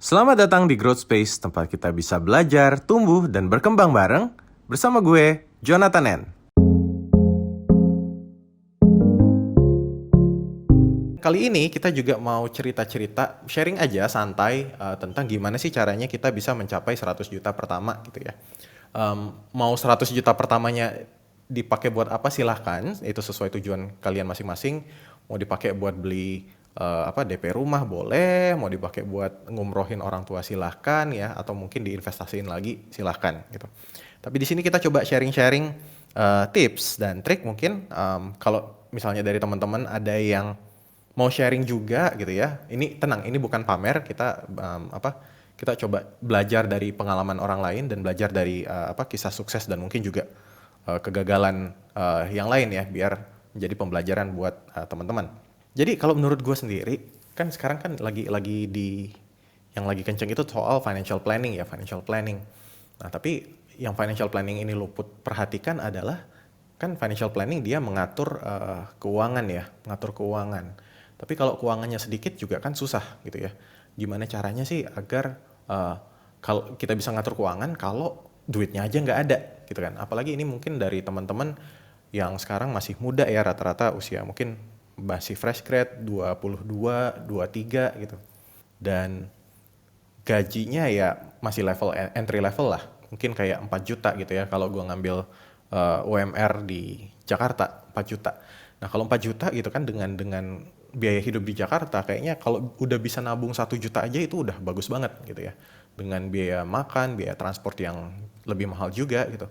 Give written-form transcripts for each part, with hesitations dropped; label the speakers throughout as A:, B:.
A: Selamat datang di Growth Space, tempat kita bisa belajar, tumbuh, dan berkembang bareng. Bersama gue, Jonathan N. Kali ini kita juga mau cerita-cerita, sharing aja santai tentang gimana sih caranya kita bisa mencapai 100 juta pertama gitu ya. Mau 100 juta pertamanya dipakai buat apa silahkan, itu sesuai tujuan kalian masing-masing. Mau dipakai buat beli DP rumah boleh, mau dipakai buat ngumrohin orang tua silahkan ya, atau mungkin diinvestasiin lagi silahkan gitu. Tapi di sini kita coba sharing-sharing tips dan trik mungkin kalau misalnya dari teman-teman ada yang mau sharing juga gitu ya. Ini tenang, ini bukan pamer, kita coba belajar dari pengalaman orang lain dan belajar dari kisah sukses dan mungkin juga kegagalan yang lain ya, biar menjadi pembelajaran buat teman-teman. Jadi kalau menurut gue sendiri, kan sekarang kan lagi yang lagi kenceng itu soal financial planning ya, financial planning. Nah, tapi yang financial planning ini luput perhatikan adalah kan financial planning dia mengatur keuangan ya, mengatur keuangan. Tapi kalau keuangannya sedikit juga kan susah gitu ya. Gimana caranya sih agar kalau kita bisa ngatur keuangan kalau duitnya aja nggak ada gitu kan. Apalagi ini mungkin dari teman-teman yang sekarang masih muda ya, rata-rata usia mungkin masih fresh grad 22, 23 gitu. Dan gajinya ya masih level entry level lah. Mungkin kayak 4 juta gitu ya kalau gue ngambil UMR di Jakarta 4 juta. Nah kalau 4 juta gitu kan dengan biaya hidup di Jakarta kayaknya kalau udah bisa nabung 1 juta aja itu udah bagus banget gitu ya. Dengan biaya makan, biaya transport yang lebih mahal juga gitu.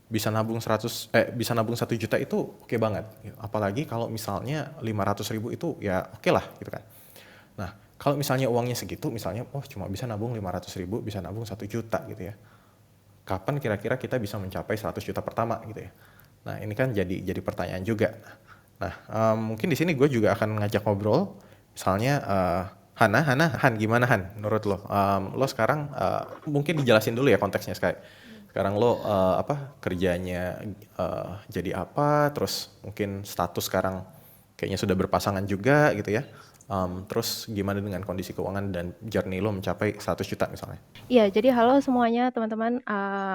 A: Bisa nabung 1 juta itu oke banget. Apalagi kalau misalnya 500 ribu itu ya oke lah gitu kan. Nah, kalau misalnya uangnya segitu, misalnya, cuma bisa nabung 500 ribu, bisa nabung 1 juta gitu ya. Kapan kira-kira kita bisa mencapai 100 juta pertama gitu ya. Nah, ini kan jadi pertanyaan juga. Nah, mungkin di sini gue juga akan ngajak ngobrol. Misalnya, Han, gimana Han? Menurut lo, lo sekarang mungkin dijelasin dulu ya konteksnya sekali. Sekarang lo kerjanya jadi apa? Terus mungkin status sekarang kayaknya sudah berpasangan juga gitu ya. Terus gimana dengan kondisi keuangan dan journey lo mencapai 100 juta misalnya?
B: Iya, jadi halo semuanya teman-teman,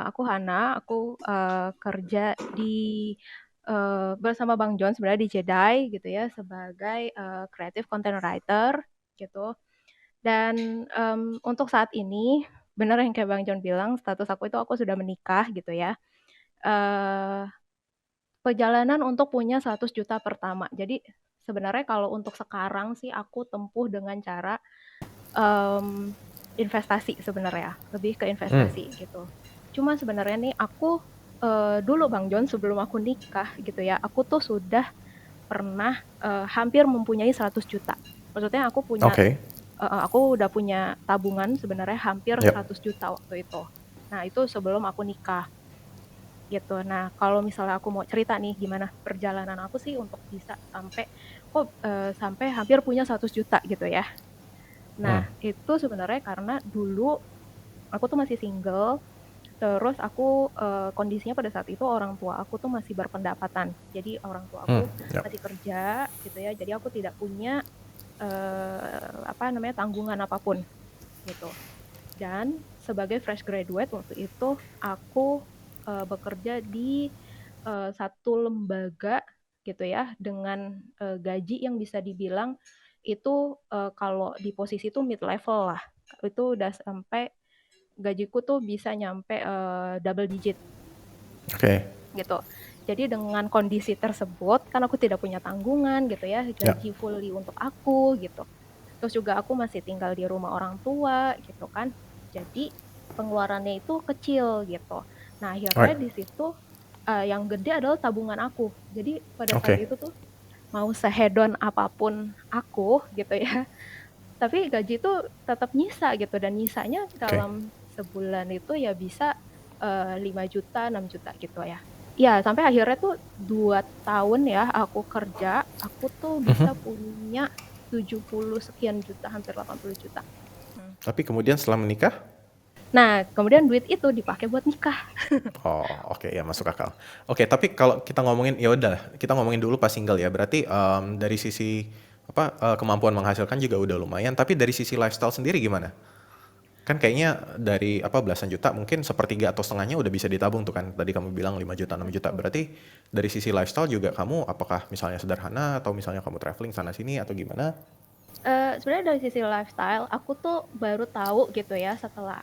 B: aku Hana, aku, kerja bersama Bang John sebenarnya di Jedai gitu ya sebagai, creative content writer gitu. Dan, untuk saat ini bener yang kayak Bang John bilang status aku itu aku sudah menikah gitu ya. Eee, Perjalanan untuk punya 100 juta pertama. Jadi sebenarnya kalau untuk sekarang sih aku tempuh dengan cara Mmm, investasi sebenarnya, lebih ke
A: Hmm,
B: investasi gitu. Cuma sebenarnya nih aku, dulu Bang John sebelum aku nikah gitu ya, aku tuh sudah pernah, hampir mempunyai 100 juta. Maksudnya
A: oke.
B: aku udah punya tabungan sebenarnya hampir
A: Yap.
B: 100 juta waktu itu. Nah itu sebelum aku nikah, gitu. Nah kalau misalnya aku mau cerita nih gimana perjalanan aku sih untuk bisa sampai hampir punya 100 juta gitu ya.
A: Hmm,
B: Nah, itu sebenarnya karena dulu aku tuh masih single, terus aku, kondisinya pada saat itu orang tua aku tuh masih berpendapatan. Jadi orang tua
A: hmm,
B: aku
A: yap.
B: masih kerja gitu ya, jadi aku tidak punya, tanggungan apapun gitu. Dan sebagai fresh graduate waktu itu aku, bekerja di, satu lembaga gitu ya, dengan, gaji yang bisa dibilang itu, kalau di posisi itu mid level lah. Itu udah sampai gajiku tuh bisa nyampe, double digit
A: Oke.
B: gitu. Jadi dengan kondisi tersebut, kan aku tidak punya tanggungan gitu ya,
A: Ya.
B: gaji fully untuk aku gitu. Terus juga aku masih tinggal di rumah orang tua gitu kan. Jadi pengeluarannya itu kecil gitu. Nah akhirnya
A: Alright.
B: di situ, yang gede adalah tabungan aku. Jadi pada saat
A: Oke.
B: itu tuh mau sehedon apapun aku gitu ya, tapi gaji itu tetap nyisa gitu dan nyisanya
A: Oke.
B: dalam sebulan itu ya bisa, 5 juta, 6 juta gitu ya. Iya, sampai akhirnya tuh 2 tahun ya aku kerja, aku tuh
A: Mhm.
B: bisa punya 70 sekian juta, hampir 80 juta. Mhm.
A: Tapi kemudian setelah menikah?
B: Nah, kemudian duit itu dipakai buat nikah.
A: Oh, oke ya masuk akal. Oke, tapi kalau kita ngomongin ya udah, kita ngomongin dulu pas single ya. Berarti dari sisi kemampuan menghasilkan juga udah lumayan, tapi dari sisi lifestyle sendiri gimana? Kan kayaknya dari apa belasan juta mungkin sepertiga atau setengahnya udah bisa ditabung tuh kan. Tadi kamu bilang 5 juta, 6 juta.
B: Betul.
A: Berarti dari sisi lifestyle juga kamu apakah misalnya sederhana atau misalnya kamu traveling sana sini atau gimana?
B: Sebenarnya dari sisi lifestyle, aku tuh baru tahu gitu ya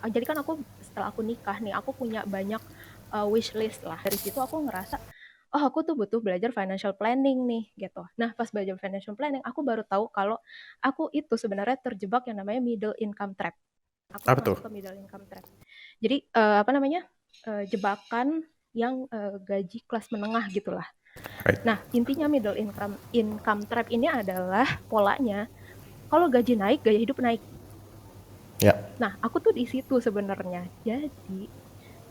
B: jadi kan setelah aku nikah nih, aku punya banyak wish list lah. Dari situ aku ngerasa, oh aku tuh butuh belajar financial planning nih gitu. Nah pas belajar financial planning, aku baru tahu kalau aku itu sebenarnya terjebak yang namanya middle income trap. Aku tuh
A: Apa tuh?
B: masuk ke middle income trap. Jadi apa namanya jebakan yang gaji kelas menengah gitulah.
A: Right.
B: Nah intinya middle income trap ini adalah polanya kalau gaji naik, gaya hidup naik.
A: Ya.
B: Nah, aku tuh di situ sebenarnya. Jadi,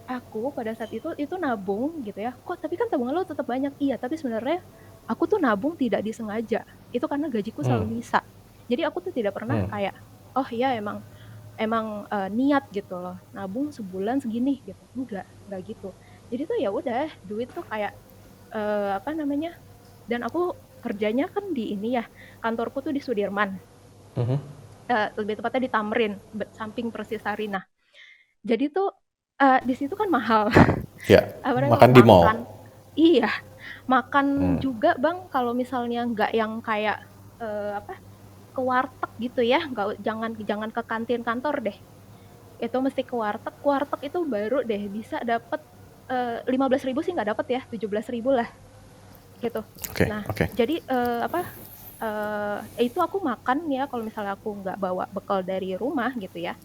B: aku pada saat itu nabung gitu ya. Kok tapi kan tabungan lo tetap banyak. Iya, tapi sebenarnya aku tuh nabung tidak disengaja. Itu karena gajiku
A: Hmm.
B: selalu nyisa. Jadi aku tuh tidak pernah
A: Hmm.
B: kayak oh iya emang niat gitu loh. Nabung sebulan segini gitu. Enggak gitu. Jadi tuh ya udah, duit tuh kayak apa namanya? Dan aku kerjanya kan di ini ya. Kantorku tuh di Sudirman.
A: Mhm.
B: Lebih tepatnya di Tamrin, samping Persis Sarinah. Jadi tuh di situ kan mahal.
A: Ya,
B: Apa namanya
A: makan di
B: makan?
A: mall.
B: Iya, makan
A: Hmm.
B: juga bang. Kalau misalnya nggak yang kayak apa ke warteg gitu ya, nggak jangan jangan ke kantin kantor deh. Itu mesti ke warteg. Warteg itu baru deh bisa dapat 15.000 sih nggak dapat ya, 17.000 lah gitu.
A: Oke,
B: Nah,
A: oke.
B: jadi apa? Itu aku makan ya kalau misalnya aku nggak bawa bekal dari rumah gitu ya.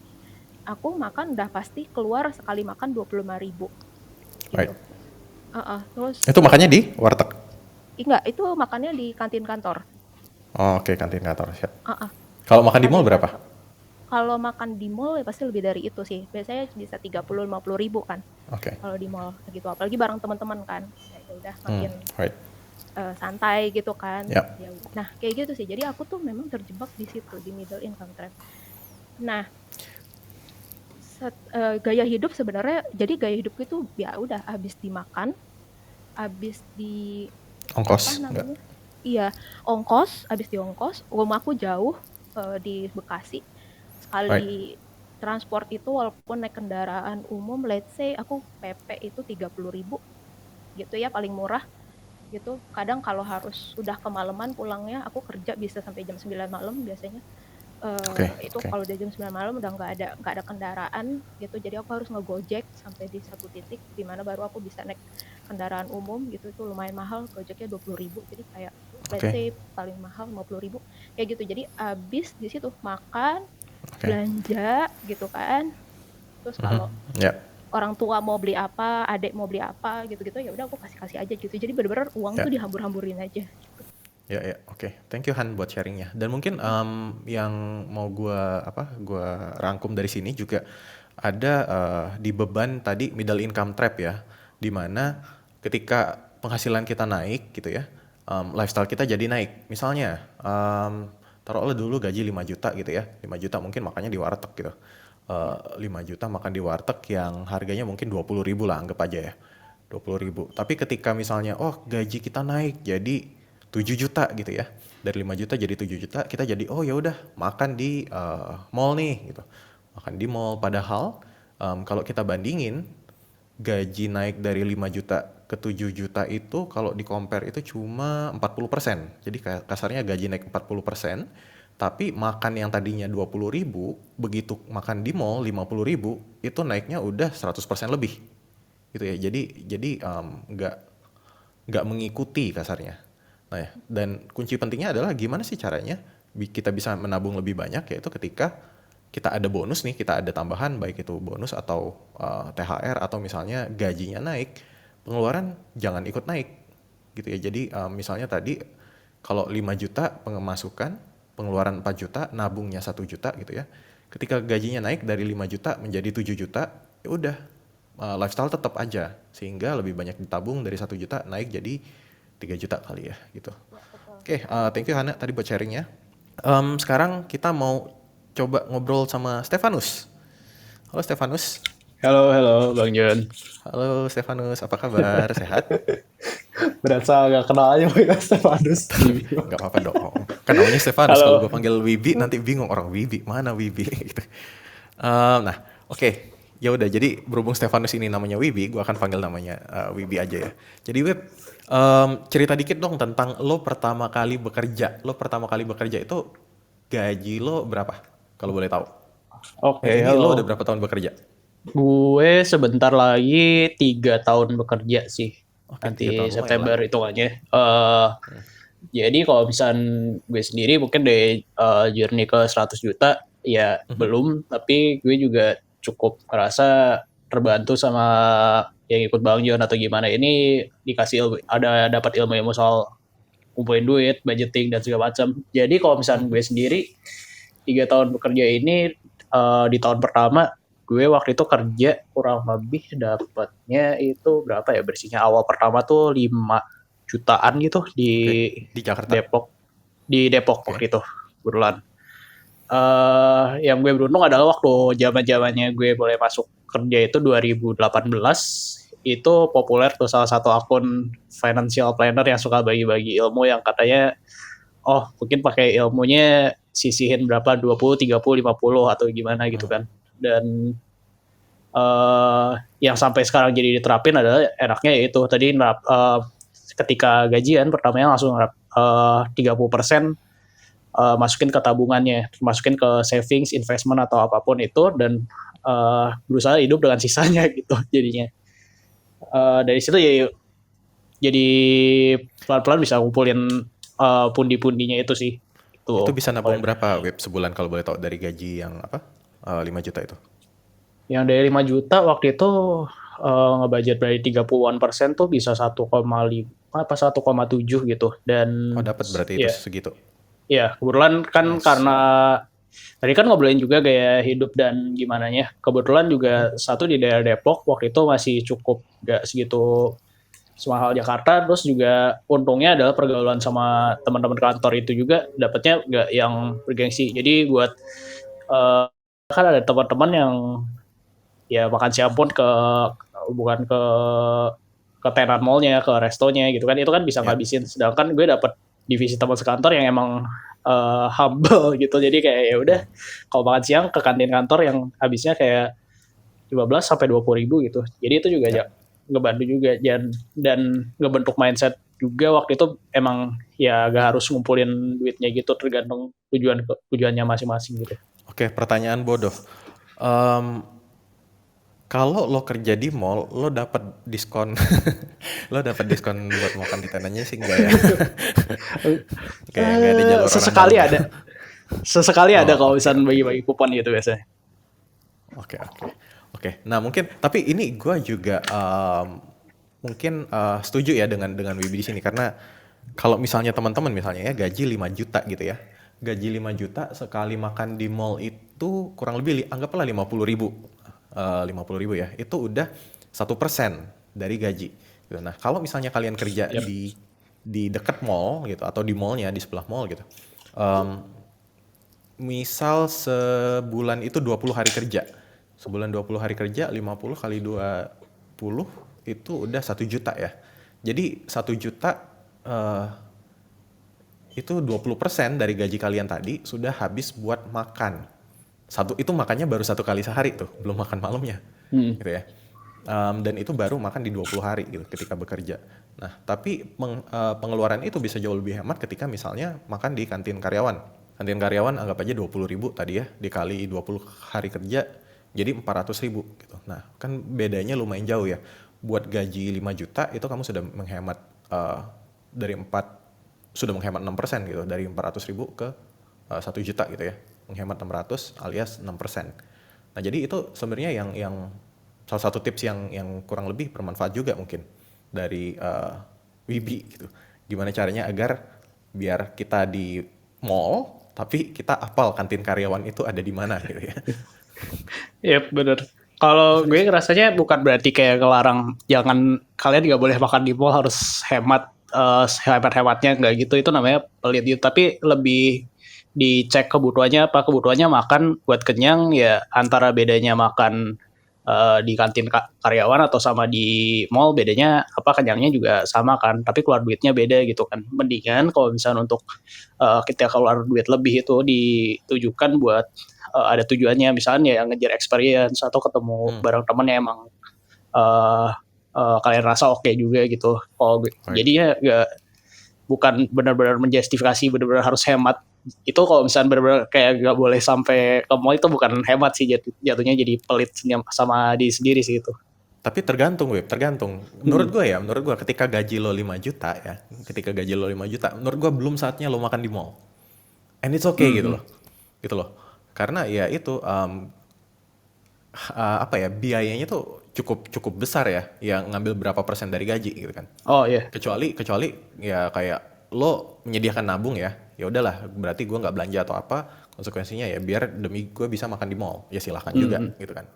B: Aku makan udah pasti keluar sekali makan 25.000
A: Right.
B: gitu. Terus
A: Itu makannya di warteg.
B: enggak, itu makannya di kantin kantor.
A: Oh, oke, kantin kantor. Siap.
B: Uh-uh,
A: Kalau makan di mall
B: kantin
A: berapa?
B: kantor. Kalau makan di mall ya pasti lebih dari itu sih. Biasanya bisa 30-50 ribu kan.
A: Oke.
B: Kalau di mall gitu, apalagi bareng teman-teman kan. Ya udah makin
A: Right.
B: santai gitu kan.
A: Ya.
B: Ya, nah kayak gitu sih. Jadi aku tuh memang terjebak di situ di middle income trap. Nah gaya hidup sebenarnya jadi gaya hidupku itu ya udah habis dimakan, habis di apa
A: Ongkos? Enggak.
B: namanya? Iya, ongkos, habis di ongkos, rumahku jauh di Bekasi.
A: Right.
B: Sekali transport itu walaupun naik kendaraan umum, let's say aku PP itu 30.000 gitu ya paling murah gitu. Kadang kalau harus udah kemalaman pulangnya, aku kerja bisa sampai jam 9 malam biasanya.
A: Oke,
B: Itu
A: oke.
B: kalau udah jam 9 malam udah nggak ada kendaraan gitu, jadi aku harus ngegojek sampai di satu titik di mana baru aku bisa naik kendaraan umum gitu. Itu lumayan mahal, gojeknya 20.000, jadi kayak let's
A: Oke.
B: say paling mahal 50.000 kayak gitu. Jadi abis di situ makan,
A: Oke.
B: belanja gitu kan. Terus kalau
A: Ya.
B: orang tua mau beli apa, adik mau beli apa gitu-gitu, ya udah aku kasih aja gitu. Jadi bener-bener uang
A: Ya.
B: tuh dihambur-hamburin aja gitu.
A: Ya, ya, oke. Thank you Han buat sharingnya. Dan mungkin yang mau gua rangkum dari sini juga ada di beban tadi middle income trap ya, di mana ketika penghasilan kita naik gitu ya, lifestyle kita jadi naik. Misalnya, taruhlah dulu gaji 5 juta gitu ya, 5 juta mungkin makannya di warteg gitu.
B: Ya.
A: 5 juta makan di warteg yang harganya mungkin 20.000 lah anggap aja ya. 20.000. Tapi ketika misalnya oh gaji kita naik jadi 7 juta gitu ya. Dari 5 juta jadi 7 juta, kita jadi oh ya udah makan di mall nih gitu. Makan di mall padahal kalau kita bandingin gaji naik dari 5 juta ke 7 juta itu kalau di compare itu cuma 40%. Jadi kasarnya gaji naik 40%, tapi makan yang tadinya 20.000, begitu makan di mall 50.000, itu naiknya udah 100% lebih. Gitu ya. Jadi nggak mengikuti kasarnya. Nah, ya, dan kunci pentingnya adalah gimana sih caranya kita bisa menabung lebih banyak, yaitu ketika kita ada bonus nih, kita ada tambahan baik itu bonus atau THR atau misalnya gajinya naik, pengeluaran jangan ikut naik gitu ya. Jadi misalnya tadi kalau 5 juta pemasukan, pengeluaran 4 juta, nabungnya 1 juta gitu ya. Ketika gajinya naik dari 5 juta menjadi 7 juta, ya udah lifestyle tetap aja sehingga lebih banyak ditabung dari 1 juta naik jadi 3 juta kali ya gitu.
B: Ya, betul.
A: Oke, thank you Hana tadi buat sharingnya. Sekarang kita mau coba ngobrol sama Stefanus. Halo Stefanus.
C: Halo, halo Bang John.
A: Halo Stefanus, apa kabar? Sehat?
C: Berasa gak kenal aja Bang Stefanus.
A: Gak apa-apa dong. Kan namanya Stefanus.
C: Halo.
A: Kalau gue panggil Wibi nanti bingung orang Wibi. Mana Wibi? Gitu. Nah, oke. Ya udah, jadi berhubung Stefanus ini namanya Wibi, gue akan panggil namanya Wibi aja ya. Jadi Wib, cerita dikit dong tentang lo pertama kali bekerja. Lo pertama kali bekerja itu gaji lo berapa? Kalau boleh tahu.
C: Oke,
A: Ini lo udah
C: halo.
A: berapa tahun bekerja?
C: Gue sebentar lagi 3 tahun bekerja sih.
A: Oke, 3 tahun
C: Nanti
A: lumayan
C: September
A: lama.
C: hitungannya. Jadi kalau misalnya gue sendiri mungkin dari journey ke 100 juta, ya
A: Mhm.
C: belum. Tapi gue juga cukup ngerasa terbantu sama yang ikut Bang John atau gimana. Ini dikasih ilmu, ada dapat ilmu-ilmu soal kumpulin duit, budgeting, dan segala macam. Jadi kalau misalnya gue sendiri, 3 tahun bekerja ini, di tahun pertama gue waktu itu kerja kurang lebih dapatnya itu berapa ya, bersihnya awal pertama tuh 5 jutaan gitu di
A: Oke, di Jakarta.
C: Depok, di Depok
A: Oke.
C: waktu itu kebetulan. Yang gue beruntung adalah waktu zaman-zamannya gue boleh masuk kerja itu 2018, itu populer tuh salah satu akun financial planner yang suka bagi-bagi ilmu yang katanya, oh mungkin pakai ilmunya sisihin berapa, 20, 30, 50 atau gimana gitu kan. Dan yang sampai sekarang jadi diterapin adalah enaknya yaitu tadi ketika gajian pertamanya langsung 30% masukin ke tabungannya, masukin ke savings, investment atau apapun itu, dan berusaha hidup dengan sisanya gitu jadinya. Dari situ ya jadi pelan-pelan bisa ngumpulin pundi-pundinya itu sih.
A: Itu
C: Itu
A: bisa nabung
C: paling.
A: berapa Wib sebulan kalau boleh tahu dari gaji yang apa? 5 juta itu.
C: Yang dari 5 juta waktu itu ngebudget dari 30-an% tuh bisa 1,5 apa 1,7 gitu.
A: Oh,
C: Dan
A: dapat berarti itu
C: ya,
A: segitu.
C: ya kebetulan kan
A: Nice.
C: karena tadi kan ngobrolin juga gaya hidup dan gimana ya. Kebetulan
A: Mhm.
C: juga satu di daerah Depok waktu itu masih cukup gak segitu semahal Jakarta. Terus juga untungnya adalah pergaulan sama teman-teman kantor itu juga dapatnya gak yang bergengsi. Jadi buat uh, kan ada teman-teman yang ya makan siang pun bukan ke tenan mallnya, ke restonya gitu kan, itu kan bisa
A: Ya.
C: ngabisin. Sedangkan gue dapet divisi teman sekantor yang emang humble gitu, jadi kayak ya udah
A: Hmm.
C: kalau makan siang ke kantin kantor yang habisnya kayak 15 sampai 20 ribu gitu. Jadi itu juga
A: Ya.
C: ngebantu juga, dan ngebentuk mindset juga waktu itu. Emang ya gak harus ngumpulin duitnya gitu, tergantung tujuannya masing-masing gitu.
A: Oke, pertanyaan bodoh. Em, Kalau lo kerja di mall, lo dapat diskon, lo dapat diskon buat makan di tenannya sih enggak ya? Kayak nggak ada jalur orang dalam
C: Sesekali
A: ya?
C: ada. Sesekali ada
A: Oh,
C: kalau
A: oke,
C: misalnya
A: oke.
C: bagi-bagi kupon gitu biasanya.
A: Oke, oke. Oke, nah mungkin, tapi ini gue juga mungkin setuju ya dengan Wibi di sini, karena kalau misalnya teman-teman misalnya ya gaji 5 juta gitu ya, gaji 5 juta sekali makan di mall itu kurang lebih anggaplah 50 ribu, 50 ribu ya, itu udah 1% dari gaji. Gitu. Nah kalau misalnya kalian kerja
C: Yep.
A: di dekat mall gitu atau di mallnya di sebelah mall gitu, em, misal sebulan itu 20 hari kerja. Sebulan 20 hari kerja, 50 kali 20 itu udah 1 juta ya. Jadi 1 juta eh, itu 20% dari gaji kalian tadi sudah habis buat makan. Itu makannya baru 1 kali sehari tuh, belum makan malamnya.
C: Hmm.
A: Gitu ya. Dan itu baru makan di 20 hari gitu ketika bekerja. Nah, tapi pengeluaran itu bisa jauh lebih hemat ketika misalnya makan di kantin karyawan. Kantin karyawan anggap aja 20 ribu tadi ya, dikali 20 hari kerja, jadi 400 ribu gitu. Nah, kan bedanya lumayan jauh ya. Buat gaji 5 juta itu kamu sudah menghemat dari 6% gitu, dari 400 ribu ke 1 juta gitu ya. Menghemat 600 alias 6%. Nah, jadi itu sebenarnya yang salah satu tips yang kurang lebih bermanfaat juga mungkin dari Wibi gitu. Gimana caranya agar biar kita di mall tapi kita apal kantin karyawan itu ada di mana gitu ya.
C: Yep, bener. Kalau gue ngerasanya bukan berarti kayak ngelarang jangan, kalian nggak boleh makan di mall, harus hemat, hemat-hematnya nggak gitu. Itu namanya pelit gitu. Tapi lebih dicek kebutuhannya apa. Kebutuhannya makan buat kenyang ya, antara bedanya makan di kantin karyawan atau sama di mall, bedanya apa, kenyangnya juga sama kan, tapi keluar duitnya beda gitu kan. Mendingan kalau misalnya untuk kita keluar duit lebih itu ditujukan buat ada tujuannya, misalnya ya ngejar experience atau ketemu bareng temen yang emang uh, kalian rasa oke juga gitu. Jadinya bukan benar-benar menjustifikasi benar-benar harus hemat. Itu kalau misalnya benar-benar kayak gak boleh sampai ke mall, itu bukan hemat sih, jatuhnya jadi pelit sama diri sendiri sih itu.
A: Tapi tergantung, tergantung. Menurut gue ketika gaji lo 5 juta ya, menurut gue belum saatnya lo makan di mall. And it's okay gitu loh. Karena ya itu biayanya tuh cukup besar ya, yang ngambil berapa persen dari gaji gitu kan.
C: Oh iya.
A: Kecuali ya kayak lo menyediakan nabung ya udahlah, berarti gue nggak belanja atau apa, konsekuensinya ya biar demi gue bisa makan di mall, ya silahkan juga gitu kan.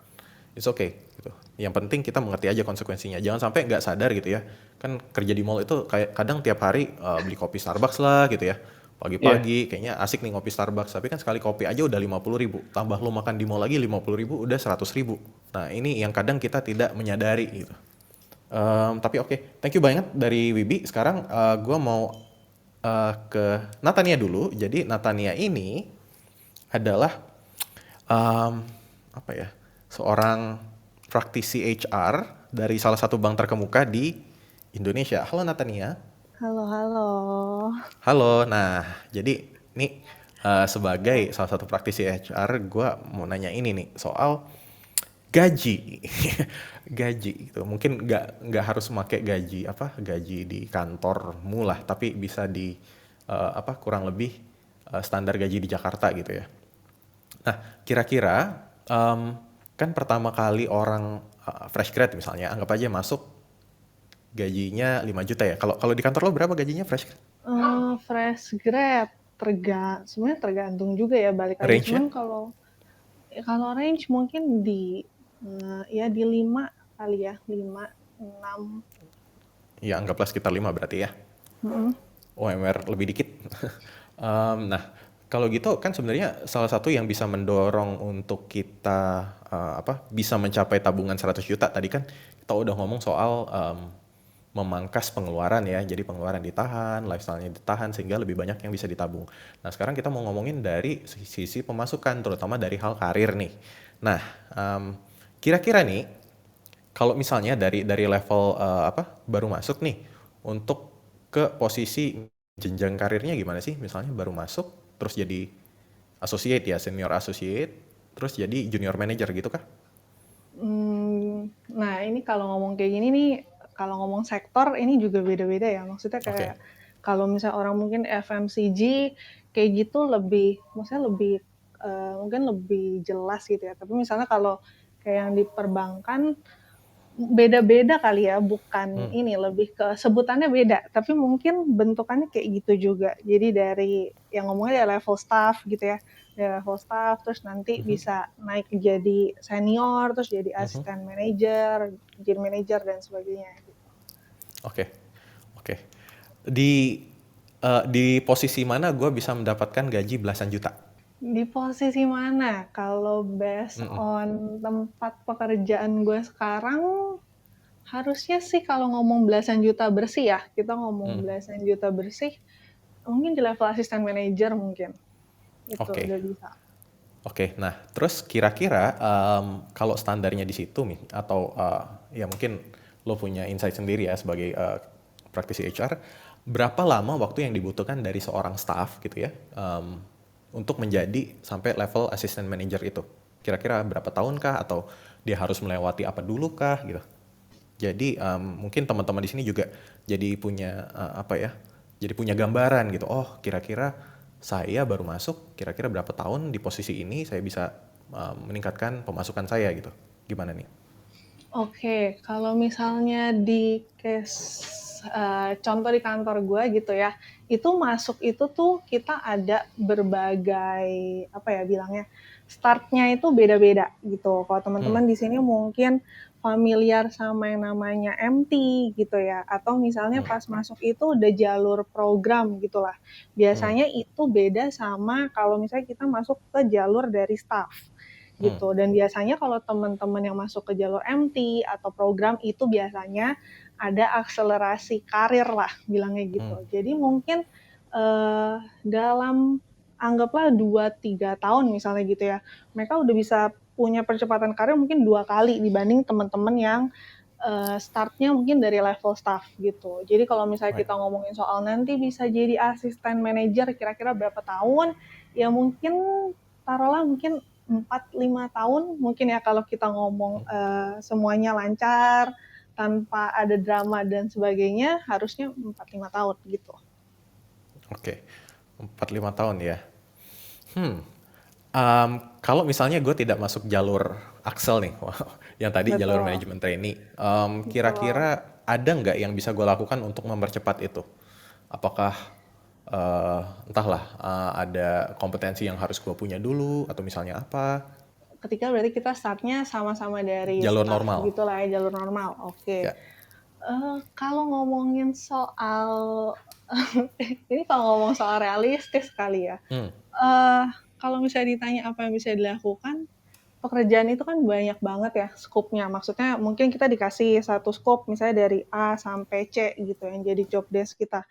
A: It's okay gitu. Yang penting kita mengerti aja konsekuensinya. Jangan sampai nggak sadar gitu ya. Kan kerja di mall itu kayak kadang tiap hari beli kopi Starbucks lah gitu ya. Pagi-pagi kayaknya asik nih ngopi Starbucks. Tapi kan sekali kopi aja udah 50.000. Tambah lo makan di mall lagi 50.000, udah 100.000. Nah ini yang kadang kita tidak menyadari gitu. Tapi oke. Thank you banget dari Wibi. Sekarang gue mau ke Natania dulu. Jadi Natania ini adalah seorang praktisi HR dari salah satu bank terkemuka di Indonesia. Halo Natania.
D: Halo.
A: Halo. Nah, jadi nih sebagai salah satu praktisi HR, gue mau nanya ini nih soal gaji. Gaji gitu. Mungkin nggak harus pakai gaji di kantormu lah, tapi bisa di kurang lebih standar gaji di Jakarta gitu ya. Nah, kira-kira kan pertama kali orang fresh grad misalnya, anggap aja masuk gajinya 5 juta ya. Kalau di kantor lo berapa gajinya fresh grad?
D: Fresh grad sebenarnya tergantung juga ya, balik lagi. Cuman kalau range mungkin di 5 kali ya, 5, 6.
A: Ya anggaplah sekitar 5 berarti ya. UMR lebih dikit. Nah, kalau gitu kan sebenarnya salah satu yang bisa mendorong untuk kita bisa mencapai tabungan 100 juta tadi kan kita udah ngomong soal memangkas pengeluaran ya. Jadi pengeluaran ditahan, lifestyle-nya ditahan sehingga lebih banyak yang bisa ditabung. Nah, sekarang kita mau ngomongin dari sisi pemasukan, terutama dari hal karir nih. Nah, kira-kira nih kalau misalnya dari level baru masuk nih untuk ke posisi jenjang karirnya gimana sih? Misalnya baru masuk terus jadi associate ya, senior associate, terus jadi junior manager gitu kah?
D: Nah, ini kalau ngomong kayak gini nih, kalau ngomong sektor ini juga beda-beda ya. Maksudnya kayak kalau misalnya orang mungkin FMCG kayak gitu maksudnya mungkin lebih jelas gitu ya. Tapi misalnya kalau kayak yang di perbankan beda-beda kali ya, bukan ini, lebih ke sebutannya beda, tapi mungkin bentukannya kayak gitu juga. Jadi dari yang ngomongnya dari level staff gitu ya, dari level staff terus nanti bisa naik jadi senior, terus jadi asisten manajer, jadi manajer dan sebagainya gitu.
A: Oke. Di posisi mana gue bisa mendapatkan gaji belasan juta?
D: Di posisi mana? Kalau based on tempat pekerjaan gue sekarang, harusnya sih kalau ngomong belasan juta bersih ya, kita ngomong belasan juta bersih, mungkin di level asisten manajer mungkin. Itu udah bisa.
A: Oke, nah terus kira-kira kalau standarnya di situ nih, atau ya mungkin lo punya insight sendiri ya sebagai praktisi HR, berapa lama waktu yang dibutuhkan dari seorang staff gitu ya untuk menjadi sampai level assistant manager itu? Kira-kira berapa tahun kah, atau dia harus melewati apa dulu kah gitu? Jadi mungkin teman-teman di sini juga jadi punya jadi punya gambaran gitu. Oh, kira-kira saya baru masuk, kira-kira berapa tahun di posisi ini saya bisa meningkatkan pemasukan saya gitu. Gimana nih?
D: Oke, kalau misalnya di case contoh di kantor gue gitu ya, itu masuk itu tuh kita ada berbagai bilangnya, startnya itu beda-beda gitu. Kalau teman-teman di sini mungkin familiar sama yang namanya MT gitu ya, atau misalnya pas masuk itu udah jalur program gitulah. Biasanya itu beda sama kalau misalnya kita masuk ke jalur dari staff gitu. Dan biasanya kalau teman-teman yang masuk ke jalur MT atau program itu biasanya ada akselerasi karir lah bilangnya gitu. Jadi mungkin dalam anggaplah 2-3 tahun misalnya gitu ya, mereka udah bisa punya percepatan karir mungkin 2 kali dibanding teman-teman yang startnya mungkin dari level staff gitu. Jadi kalau misalnya
A: Right.
D: kita ngomongin soal nanti bisa jadi asisten manajer kira-kira berapa tahun, ya mungkin taruhlah mungkin 4-5 tahun mungkin ya kalau kita ngomong semuanya lancar, tanpa ada drama dan sebagainya, harusnya 4-5 tahun gitu.
A: Oke, 4-5 tahun ya. Kalau misalnya gue tidak masuk jalur Axel nih, yang tadi jalur
D: Betul,
A: manajemen trainee,
D: betul.
A: kira-kira ada nggak yang bisa gue lakukan untuk mempercepat itu? Apakah entahlah ada kompetensi yang harus gue punya dulu atau misalnya apa?
D: Ketika berarti kita startnya sama-sama dari
A: Jalur
D: staff
A: normal,
D: gitu lah ya, jalur normal. Oke.
A: ya.
D: Kalau ngomongin soal ini kalau ngomong soal realistis kali ya.
A: Hmm,
D: Kalau misalnya ditanya apa yang bisa dilakukan, pekerjaan itu kan banyak banget ya skopnya. Maksudnya mungkin kita dikasih satu skop misalnya dari A sampai C gitu yang jadi job desk kita.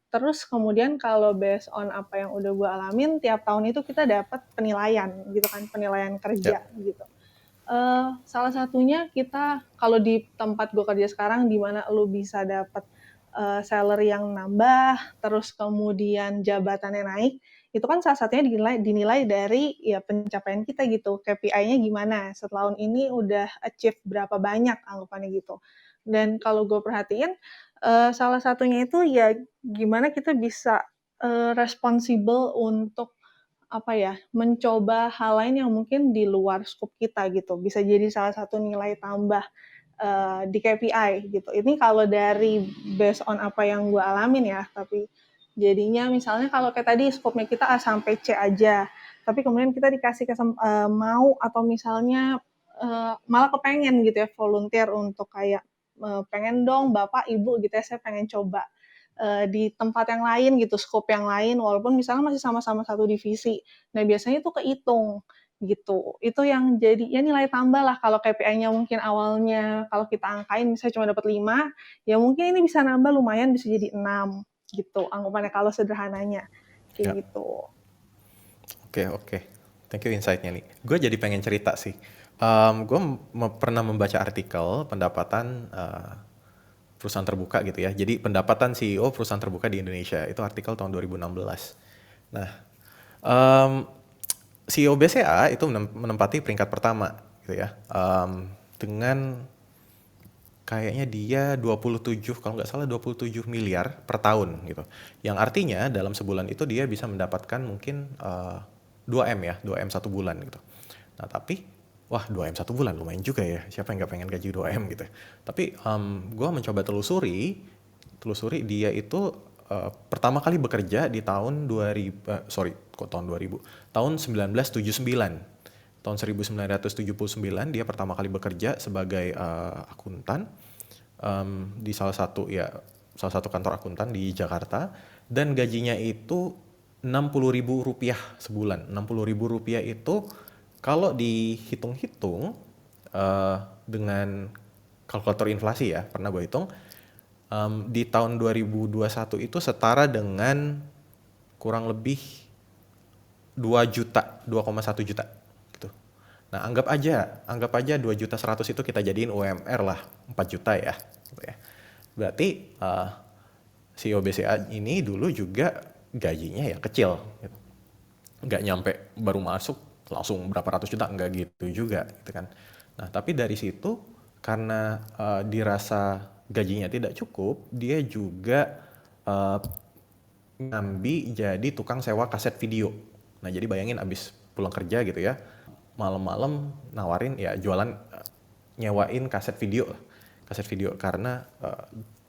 D: Terus kemudian kalau based on apa yang udah gue alamin, tiap tahun itu kita dapat penilaian gitu kan, penilaian
A: ya,
D: kerja gitu. Salah satunya kita kalau di tempat gue kerja sekarang di mana lu bisa dapat salary yang nambah, terus kemudian jabatannya naik, itu kan salah satunya dinilai dari ya pencapaian kita gitu, KPI-nya gimana, setahun ini udah achieve berapa banyak anggapannya gitu. Dan kalau gue perhatiin, salah satunya itu ya gimana kita bisa responsible untuk apa ya, mencoba hal lain yang mungkin di luar skop kita gitu. Bisa jadi salah satu nilai tambah di KPI gitu. Ini kalau dari based on apa yang gue alamin ya, tapi jadinya misalnya kalau kayak tadi skopnya kita A sampai C aja, tapi kemudian kita dikasih mau atau misalnya malah kepengen gitu ya volunteer untuk kayak pengen dong Bapak Ibu gitu ya, saya pengen coba di tempat yang lain gitu, skop yang lain, walaupun misalnya masih sama-sama satu divisi. Nah, biasanya itu kehitung gitu. Itu yang jadi ya nilai tambah lah kalau KPI-nya mungkin awalnya kalau kita angkain misalnya cuma dapat 5, ya mungkin ini bisa nambah lumayan bisa jadi 6 gitu. Anggapannya kalau sederhananya
A: ya.
D: kayak gitu.
A: Oke, oke. Thank you insight-nya nih. Gue jadi pengen cerita sih. Gue pernah membaca artikel pendapatan perusahaan terbuka gitu ya. Jadi pendapatan CEO perusahaan terbuka di Indonesia itu artikel tahun 2016. Nah, CEO BCA itu menempati peringkat pertama gitu ya. Dengan kayaknya dia 27 kalau nggak salah 27 miliar per tahun gitu. Yang artinya dalam sebulan itu dia bisa mendapatkan mungkin 2M ya, 2M satu bulan gitu. Nah tapi wah 2M satu bulan lumayan juga ya, siapa yang nggak pengen gaji 2M gitu. Tapi gue mencoba telusuri dia itu pertama kali bekerja di tahun 2000, tahun 2000, tahun 1979. Tahun 1979 dia pertama kali bekerja sebagai akuntan di salah satu kantor akuntan di Jakarta dan gajinya itu Rp60.000 sebulan. Rp60.000 itu kalau dihitung-hitung dengan kalkulator inflasi ya, pernah gue hitung di tahun 2021 itu setara dengan kurang lebih 2,1 juta gitu. Nah, anggap aja 2.100.000 itu kita jadiin UMR lah 4 juta ya, gitu ya. Berarti CEO BCA ini dulu juga gajinya ya kecil, gitu. Nggak nyampe baru masuk langsung berapa ratus juta, nggak gitu juga, gitu kan. Nah, tapi dari situ karena dirasa gajinya tidak cukup, dia juga nyambi jadi tukang sewa kaset video. Nah, jadi bayangin abis pulang kerja gitu ya, malam-malam nawarin ya jualan nyewain kaset video karena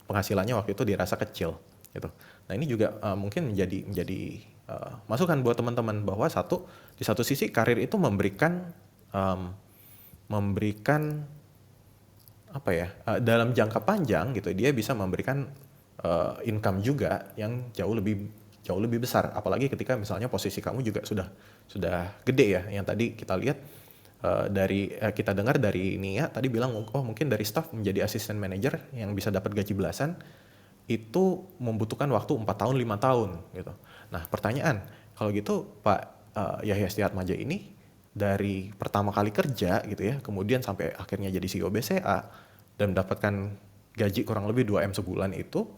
A: penghasilannya waktu itu dirasa kecil gitu. Nah, ini juga mungkin menjadi masukan buat teman-teman bahwa di satu sisi karir itu memberikan apa ya, dalam jangka panjang gitu dia bisa memberikan income juga yang jauh lebih besar, apalagi ketika misalnya posisi kamu juga sudah gede ya, yang tadi kita lihat kita dengar dari Nia tadi bilang mungkin dari staff menjadi asisten manager yang bisa dapat gaji belasan itu membutuhkan waktu 4 tahun 5 tahun gitu. Nah, pertanyaan, kalau gitu Pak Yahya Setiatmaja ini dari pertama kali kerja gitu ya, kemudian sampai akhirnya jadi CEO BCA dan mendapatkan gaji kurang lebih 2M sebulan itu,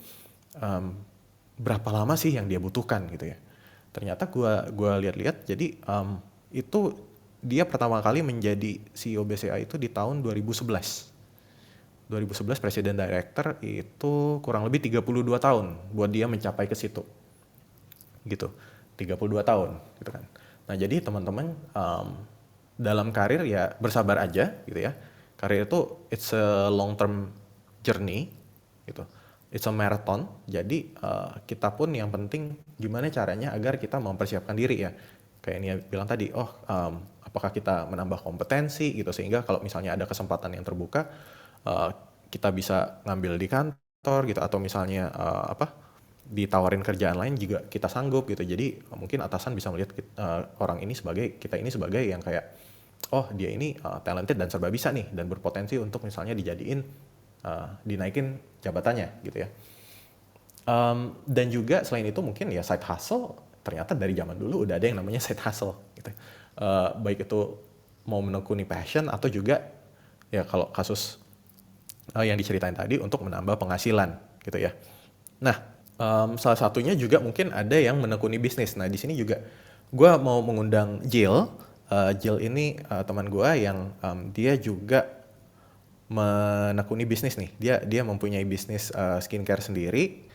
A: berapa lama sih yang dia butuhkan gitu ya. Ternyata gua lihat-lihat, jadi itu dia pertama kali menjadi CEO BCA itu di tahun 2011. 2011 Presiden Director itu kurang lebih 32 tahun buat dia mencapai ke situ. Gitu. 32 tahun gitu kan. Nah, jadi teman-teman dalam karir ya bersabar aja gitu ya. Karir itu it's a long term journey gitu. It's a marathon. Jadi kita pun yang penting gimana caranya agar kita mempersiapkan diri ya. Kayak Nia bilang tadi, apakah kita menambah kompetensi gitu sehingga kalau misalnya ada kesempatan yang terbuka kita bisa ngambil di kantor gitu, atau misalnya ditawarin kerjaan lain juga kita sanggup gitu. Jadi mungkin atasan bisa melihat orang ini sebagai, kita ini sebagai yang kayak, oh dia ini talented dan serba bisa nih dan berpotensi untuk misalnya dijadiin dinaikin jabatannya gitu ya. Dan juga selain itu mungkin ya side hustle, ternyata dari zaman dulu udah ada yang namanya side hustle gitu. Baik itu mau menekuni passion atau juga ya kalau kasus yang diceritain tadi untuk menambah penghasilan gitu ya. Nah, salah satunya juga mungkin ada yang menekuni bisnis. Nah, di sini juga gue mau mengundang Jill. Jill ini teman gue yang dia juga menekuni bisnis nih. Dia mempunyai bisnis skincare sendiri.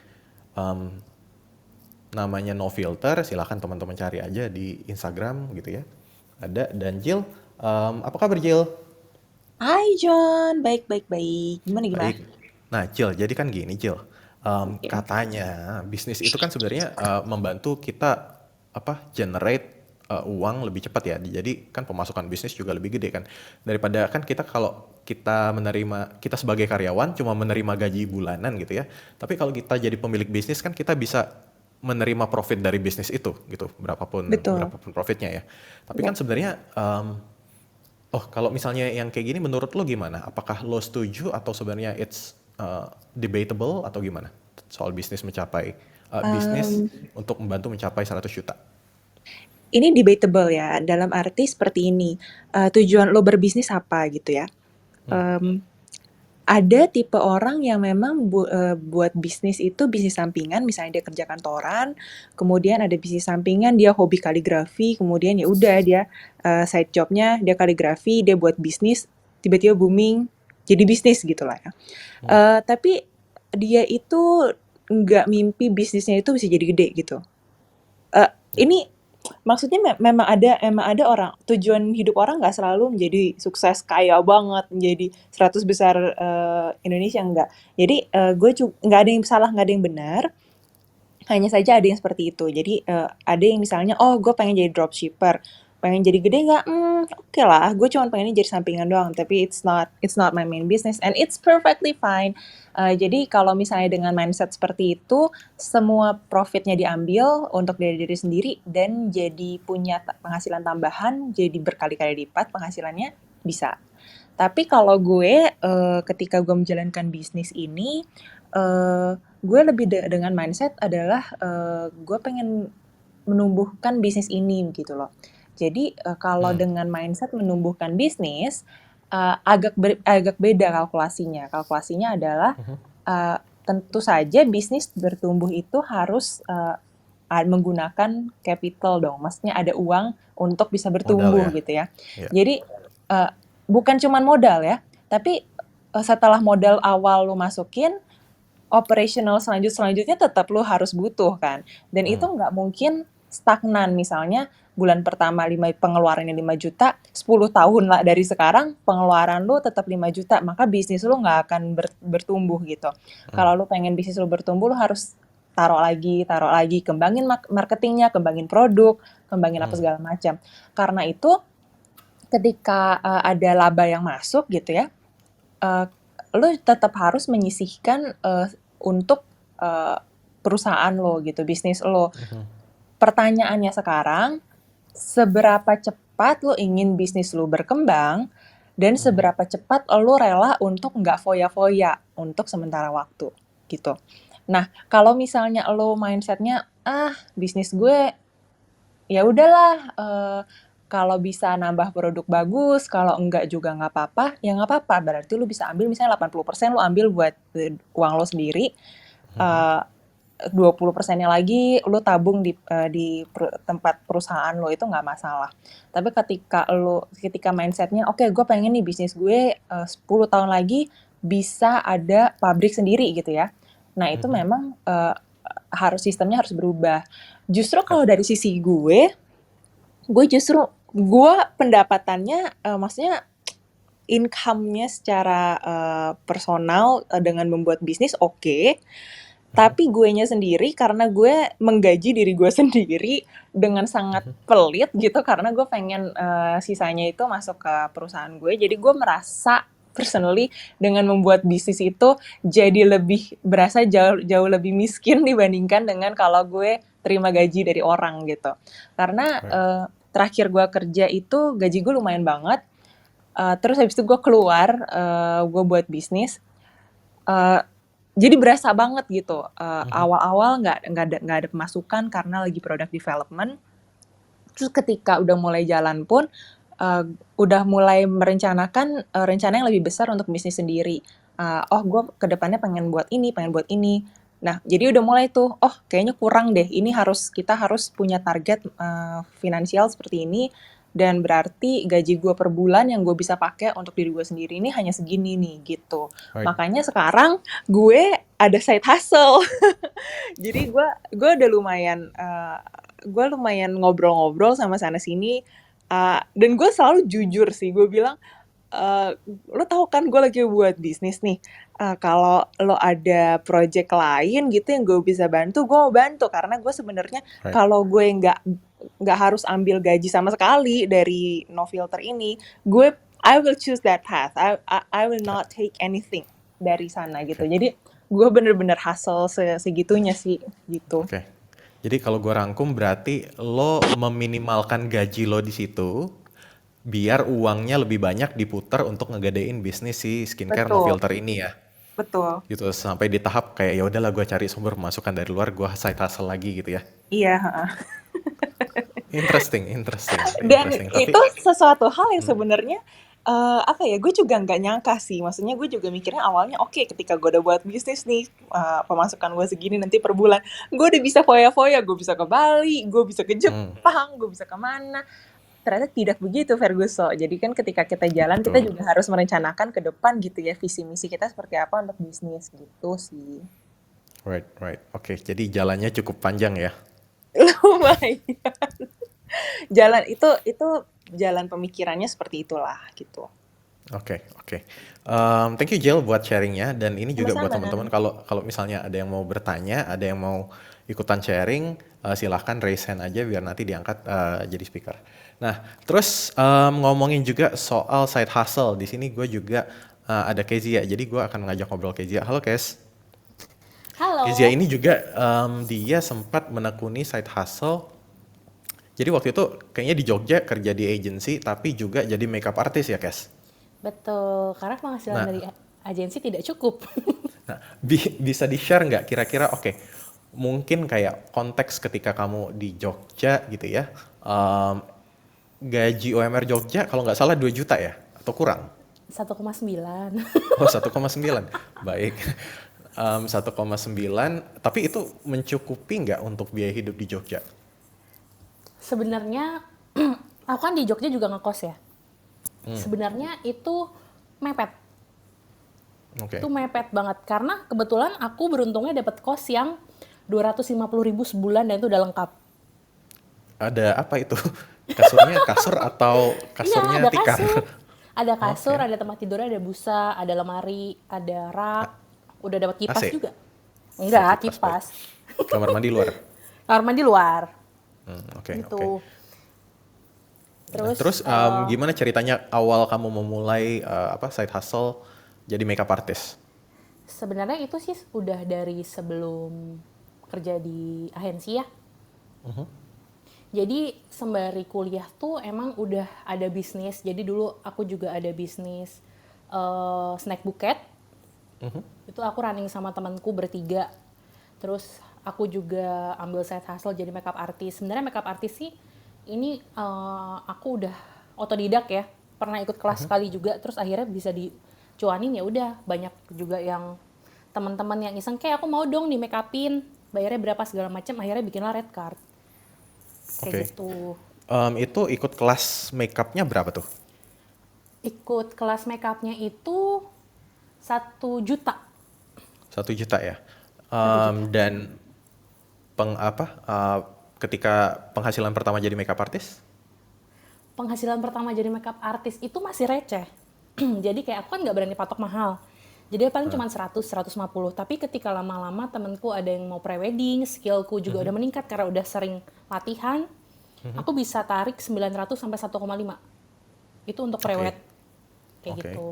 A: Namanya No Filter. Silahkan teman-teman cari aja di Instagram gitu ya. Ada. Dan Jill, apa kabar Jill?
E: Hai John, baik. Gimana?
A: Baik. Nah, Jill, jadi kan gini, Jill. Katanya bisnis itu kan sebenarnya membantu kita generate uang lebih cepat ya. Jadi kan pemasukan bisnis juga lebih gede kan. Daripada kan kita kalau kita sebagai karyawan cuma menerima gaji bulanan gitu ya. Tapi kalau kita jadi pemilik bisnis kan kita bisa menerima profit dari bisnis itu gitu. Berapapun
E: Betul.
A: profitnya ya. Tapi
E: Ya.
A: kan sebenarnya kalau misalnya yang kayak gini menurut lo gimana? Apakah lo setuju atau sebenarnya it's debatable atau gimana? Soal bisnis bisnis untuk membantu mencapai 100 juta.
E: Ini debatable ya, dalam arti seperti ini. Tujuan lo berbisnis apa gitu ya. Ada tipe orang yang memang buat bisnis itu bisnis sampingan, misalnya dia kerja kantoran, kemudian ada bisnis sampingan dia hobi kaligrafi, kemudian ya udah dia side jobnya dia kaligrafi, dia buat bisnis, tiba-tiba booming jadi bisnis gitu lah ya. Tapi dia itu nggak mimpi bisnisnya itu bisa jadi gede gitu. Ini maksudnya memang ada orang, tujuan hidup orang nggak selalu menjadi sukses kaya banget, menjadi 100 besar Indonesia, enggak. Jadi nggak ada yang salah, nggak ada yang benar. Hanya saja ada yang seperti itu. Jadi ada yang misalnya, gue pengen jadi dropshipper, pengen jadi gede nggak? Oke lah, gue cuma pengennya jadi sampingan doang. Tapi it's not my main business and it's perfectly fine. Jadi kalau misalnya dengan mindset seperti itu, semua profitnya diambil untuk diri sendiri dan jadi punya penghasilan tambahan, jadi berkali-kali lipat penghasilannya bisa. Tapi kalau gue ketika gue menjalankan bisnis ini, gue lebih dengan mindset adalah gue pengen menumbuhkan bisnis ini gitu loh. Jadi kalau dengan mindset menumbuhkan bisnis, agak beda kalkulasinya. Kalkulasinya adalah tentu saja bisnis bertumbuh itu harus menggunakan capital dong. Maksudnya ada uang untuk bisa bertumbuh
A: Modal ya.
E: gitu ya.
A: Iya.
E: Jadi bukan cuma modal ya, tapi setelah modal awal lu masukin, operational selanjutnya tetap lu harus butuh kan. Dan itu nggak mungkin stagnan. Misalnya bulan pertama pengeluarannya 5 juta, 10 tahun lah dari sekarang pengeluaran lu tetap 5 juta, maka bisnis lu nggak akan bertumbuh gitu. Kalau lu pengen bisnis lu bertumbuh, lu harus taruh lagi, kembangin marketingnya, kembangin produk, kembangin apa segala macam. Karena itu ketika ada laba yang masuk gitu ya, lu tetap harus menyisihkan untuk perusahaan lo gitu, bisnis lo. Pertanyaannya sekarang, seberapa cepat lo ingin bisnis lo berkembang dan seberapa cepat lo rela untuk nggak foya-foya untuk sementara waktu gitu. Nah, kalau misalnya lo mindsetnya, bisnis gue ya udahlah, kalau bisa nambah produk bagus, kalau enggak juga nggak apa-apa, ya nggak apa-apa. Berarti lu bisa ambil misalnya 80% lu ambil buat uang lo sendiri,
A: Mhm.
E: 20%-nya lagi lu tabung di tempat perusahaan lo, itu nggak masalah. Tapi ketika mindsetnya, oke gue pengen nih bisnis gue 10 tahun lagi bisa ada pabrik sendiri gitu ya. Nah itu
A: Mhm.
E: memang sistemnya harus berubah. Justru
A: Yap.
E: kalau dari sisi gue pendapatannya, maksudnya income-nya secara personal dengan membuat bisnis oke.
A: Mhm.
E: Tapi guenya sendiri karena gue menggaji diri gue sendiri dengan sangat
A: Mhm.
E: pelit gitu, karena gue pengen sisanya itu masuk ke perusahaan gue. Jadi gue merasa personally dengan membuat bisnis itu jadi berasa jauh lebih miskin dibandingkan dengan kalau gue terima gaji dari orang gitu. Karena
A: Right.
E: terakhir gue kerja itu gaji gue lumayan banget. Terus habis itu gue keluar, gue buat bisnis. Jadi berasa banget gitu.
A: Mhm.
E: Awal-awal nggak ada pemasukan karena lagi product development. Terus ketika udah mulai jalan pun, udah mulai merencanakan rencana yang lebih besar untuk bisnis sendiri. Oh gue kedepannya pengen buat ini, pengen buat ini. Nah jadi udah mulai tuh, oh kayaknya kurang deh. Kita harus punya target finansial seperti ini. Dan berarti gaji gue per bulan yang gue bisa pakai untuk diri gue sendiri ini hanya segini nih gitu.
A: Right.
E: Makanya sekarang gue ada side hustle. Jadi gue udah lumayan ngobrol-ngobrol sama sana sini, dan gue selalu jujur sih. Gue bilang, lo tahu kan gue lagi buat bisnis nih, kalau lo ada project lain gitu yang gue bisa bantu, gue mau bantu. Karena gue sebenarnya
A: Right.
E: kalau gue nggak harus ambil gaji sama sekali dari No Filter ini, I will choose that path. I will
A: Yap.
E: not take anything dari sana gitu.
A: Oke.
E: Jadi gue bener-bener hustle segitunya sih gitu.
A: Oke. Jadi kalau gue rangkum berarti lo meminimalkan gaji lo di situ biar uangnya lebih banyak diputar untuk ngegadein bisnis si skincare no
E: Betul,
A: filter ini ya.
E: betul.
A: Gitu sampai di tahap kayak ya udahlah gue cari sumber pemasukan dari luar, gue side hustle lagi gitu ya.
E: Iya, heeh.
A: Interesting.
E: Dan
A: Tapi
E: itu sesuatu hal yang sebenarnya apa ya? Gue juga nggak nyangka sih. Maksudnya gue juga mikirnya awalnya oke, ketika gue udah buat bisnis nih, pemasukan gue segini nanti per bulan, gue udah bisa foya-foya, gue bisa ke Bali, gue bisa ke Jepang, gue bisa kemana. Ternyata tidak begitu, Ferguson. Jadi kan ketika kita jalan, kita
A: betul.
E: juga harus merencanakan ke depan gitu ya, visi misi kita seperti apa untuk bisnis gitu sih.
A: Right. Oke, jadi jalannya cukup panjang ya.
E: Lumayan. Jalan itu jalan pemikirannya seperti itulah gitu.
A: Oke. Thank you Jill buat sharingnya, dan ini juga buat
E: Sama-sama.
A: teman-teman kalau misalnya ada yang mau bertanya, ada yang mau ikutan sharing, silahkan raise hand aja biar nanti diangkat jadi speaker. Nah, terus ngomongin juga soal side hustle, di sini gue juga ada Kezia, jadi gue akan ngajak ngobrol Kezia. Halo Kez.
F: Halo.
A: Kezia ini juga dia sempat menekuni side hustle. Jadi waktu itu kayaknya di Jogja kerja di agency, tapi juga jadi makeup artist ya Kes.
F: Betul, karena penghasilan
A: Nah,
F: dari agensi tidak cukup.
A: bisa di-share nggak kira-kira, oke, mungkin kayak konteks ketika kamu di Jogja gitu ya, gaji UMR Jogja kalau nggak salah 2 juta ya? Atau kurang?
F: 1,9.
A: Oh 1,9, baik. 1,9, tapi itu mencukupi nggak untuk biaya hidup di Jogja?
F: Sebenarnya aku kan di Jogja juga ngekos ya. Sebenarnya itu mepet.
A: Oke.
F: Itu mepet banget karena kebetulan aku beruntungnya dapat kos yang 250.000 sebulan dan itu udah lengkap.
A: Ada apa itu? Kasurnya kasur atau
F: Iya,
A: kasurnya
F: ada
A: tikar?
F: kasur. Ada kasur,
A: Oke.
F: ada tempat tidurnya, ada busa, ada lemari, ada rak. Udah dapat kipas
A: AC?
F: juga. Enggak,
A: Kipas,
F: kipas.
A: Kamar mandi luar?
F: Kamar mandi luar.
A: Oke.
F: Gitu.
A: Nah,
F: Terus
A: terus gimana ceritanya awal kamu memulai side hustle jadi makeup artist?
F: sebenarnya itu sih udah dari sebelum kerja di agensi ya. Jadi sembari kuliah tuh emang udah ada bisnis. Jadi dulu aku juga ada bisnis snack buket. Itu aku running sama temanku bertiga. Terus aku juga ambil side hustle jadi makeup artist. Sebenarnya makeup artist sih ini aku udah otodidak ya. Pernah ikut kelas sekali juga, terus akhirnya bisa dicuanin, ya udah banyak juga yang teman-teman yang iseng kayak aku mau dong di make upin, bayarnya berapa segala macam, akhirnya bikinlah red card kayak
A: Oke.
F: gitu.
A: Itu ikut kelas makeupnya berapa tuh?
F: Ikut kelas make upnya itu 1 juta.
A: 1 juta ya.
F: 1 juta.
A: Dan ketika penghasilan pertama jadi makeup artist?
F: Penghasilan pertama jadi makeup artist itu masih receh. Jadi kayak aku kan nggak berani patok mahal. Jadi paling cuma 100, 150. Tapi ketika lama-lama temenku ada yang mau prewedding, skillku juga udah meningkat karena udah sering latihan. Aku bisa tarik 900 sampai 1,5. Itu untuk prewed. Kayak
A: Oke.
F: gitu.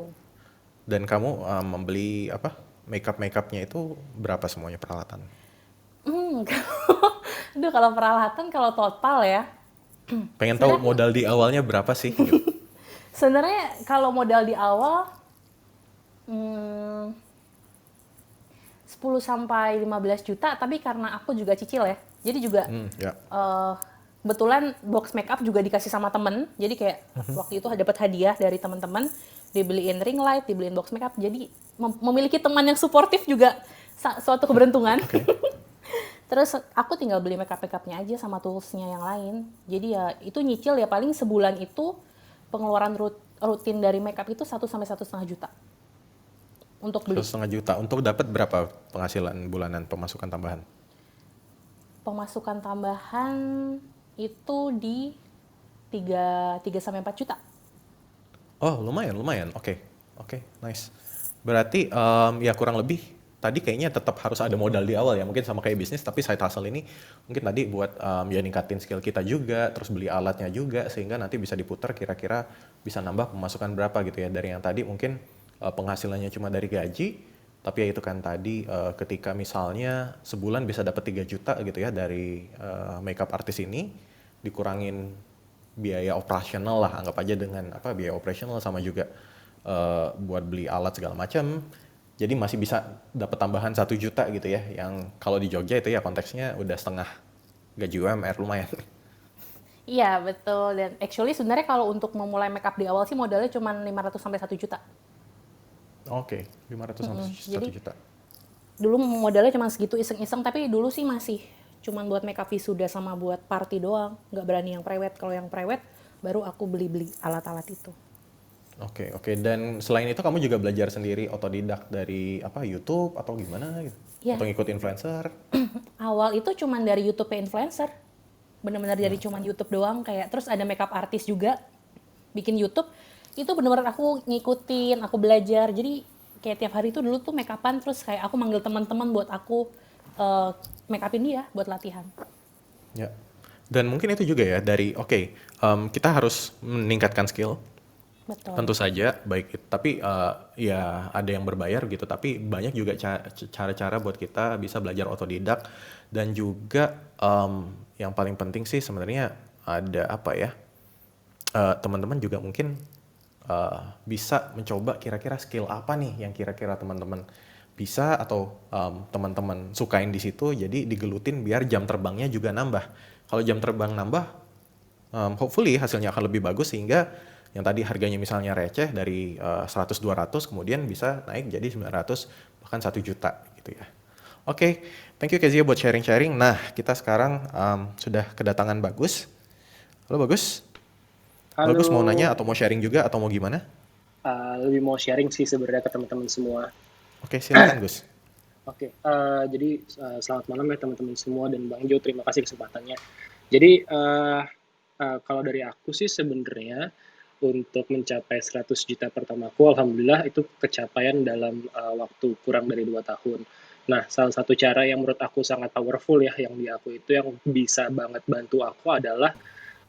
A: Dan kamu membeli makeupnya itu berapa semuanya peralatan?
F: Aduh, kalau peralatan, kalau total ya.
A: Pengen tahu modal di awalnya berapa sih? Gitu.
F: Sebenarnya kalau modal di awal 10 sampai 15 juta, tapi karena aku juga cicil ya. Jadi juga
A: Ya.
F: kebetulan box makeup juga dikasih sama temen. Jadi kayak waktu itu dapat hadiah dari teman-teman, dibeliin ring light, dibeliin box makeup. Jadi memiliki teman yang suportif juga suatu keberuntungan. Terus aku tinggal beli makeupnya aja sama toolsnya yang lain. Jadi ya itu nyicil ya, paling sebulan itu pengeluaran rutin dari makeup itu 1 sampai 1,5 juta untuk beli.
A: 1,5 juta. Untuk dapat berapa penghasilan bulanan, pemasukan tambahan?
F: Pemasukan tambahan itu di 3 sampai 4 juta.
A: Oh, lumayan. Oke, nice. Berarti ya kurang lebih tadi kayaknya tetap harus ada modal di awal ya, mungkin sama kayak bisnis, tapi side hustle ini mungkin tadi buat ya ningkatin skill kita juga, terus beli alatnya juga, sehingga nanti bisa diputar kira-kira bisa nambah pemasukan berapa gitu ya, dari yang tadi mungkin penghasilannya cuma dari gaji, tapi ya itu kan tadi ketika misalnya sebulan bisa dapat 3 juta gitu ya dari makeup artist ini, dikurangin biaya operasional lah, anggap aja dengan biaya operasional sama juga buat beli alat segala macam. Jadi masih bisa dapat tambahan 1 juta gitu ya, yang kalau di Jogja itu ya konteksnya udah setengah gaji UMR, lumayan.
F: Iya, betul. Dan actually sebenarnya kalau untuk memulai makeup di awal sih modalnya cuma 500 sampai 1 juta.
A: Oke, 500 sampai 1
F: Jadi
A: juta.
F: dulu modalnya cuma segitu iseng-iseng, tapi dulu sih masih cuma buat makeup wisuda sama buat party doang. Nggak berani yang prewed. Kalau yang prewed baru aku beli-beli alat-alat itu.
A: Oke. Dan selain itu kamu juga belajar sendiri otodidak dari YouTube atau gimana gitu?
F: Iya.
A: Atau ngikut influencer?
F: Awal itu cuma dari YouTube influencer. Bener-bener dari cuma YouTube doang. Kayak terus ada makeup artist juga bikin YouTube. Itu bener-bener aku ngikutin, aku belajar. Jadi kayak tiap hari itu dulu tuh make upan, terus kayak aku manggil teman-teman buat aku make upin dia buat latihan.
A: Ya. Dan mungkin itu juga ya dari kita harus meningkatkan skill.
F: Betul.
A: Tentu saja baik, tapi ya ada yang berbayar gitu, tapi banyak juga cara-cara buat kita bisa belajar otodidak. Dan juga yang paling penting sih sebenarnya ada teman-teman juga mungkin bisa mencoba kira-kira skill apa nih yang kira-kira teman-teman bisa atau teman-teman sukain di situ, jadi digelutin biar jam terbangnya juga nambah. Kalau jam terbang nambah, hopefully hasilnya akan lebih bagus, sehingga yang tadi harganya misalnya receh dari 100-200 kemudian bisa naik jadi 900 bahkan 1 juta gitu ya. Oke, thank you Kezia buat sharing-sharing. Nah, kita sekarang sudah kedatangan Bagus. Halo Bagus.
G: Halo.
A: Bagus mau nanya atau mau sharing juga atau mau gimana?
G: Lebih mau sharing sih sebenarnya ke teman-teman semua.
A: Oke, silakan Gus.
G: Oke, jadi selamat malam ya teman-teman semua, dan Bang Jo, terima kasih kesempatannya. Jadi kalau dari aku sih sebenarnya untuk mencapai 100 juta pertamaku, alhamdulillah itu kecapaian dalam waktu kurang dari 2 tahun. Nah, salah satu cara yang menurut aku sangat powerful ya, yang di aku itu yang bisa banget bantu aku adalah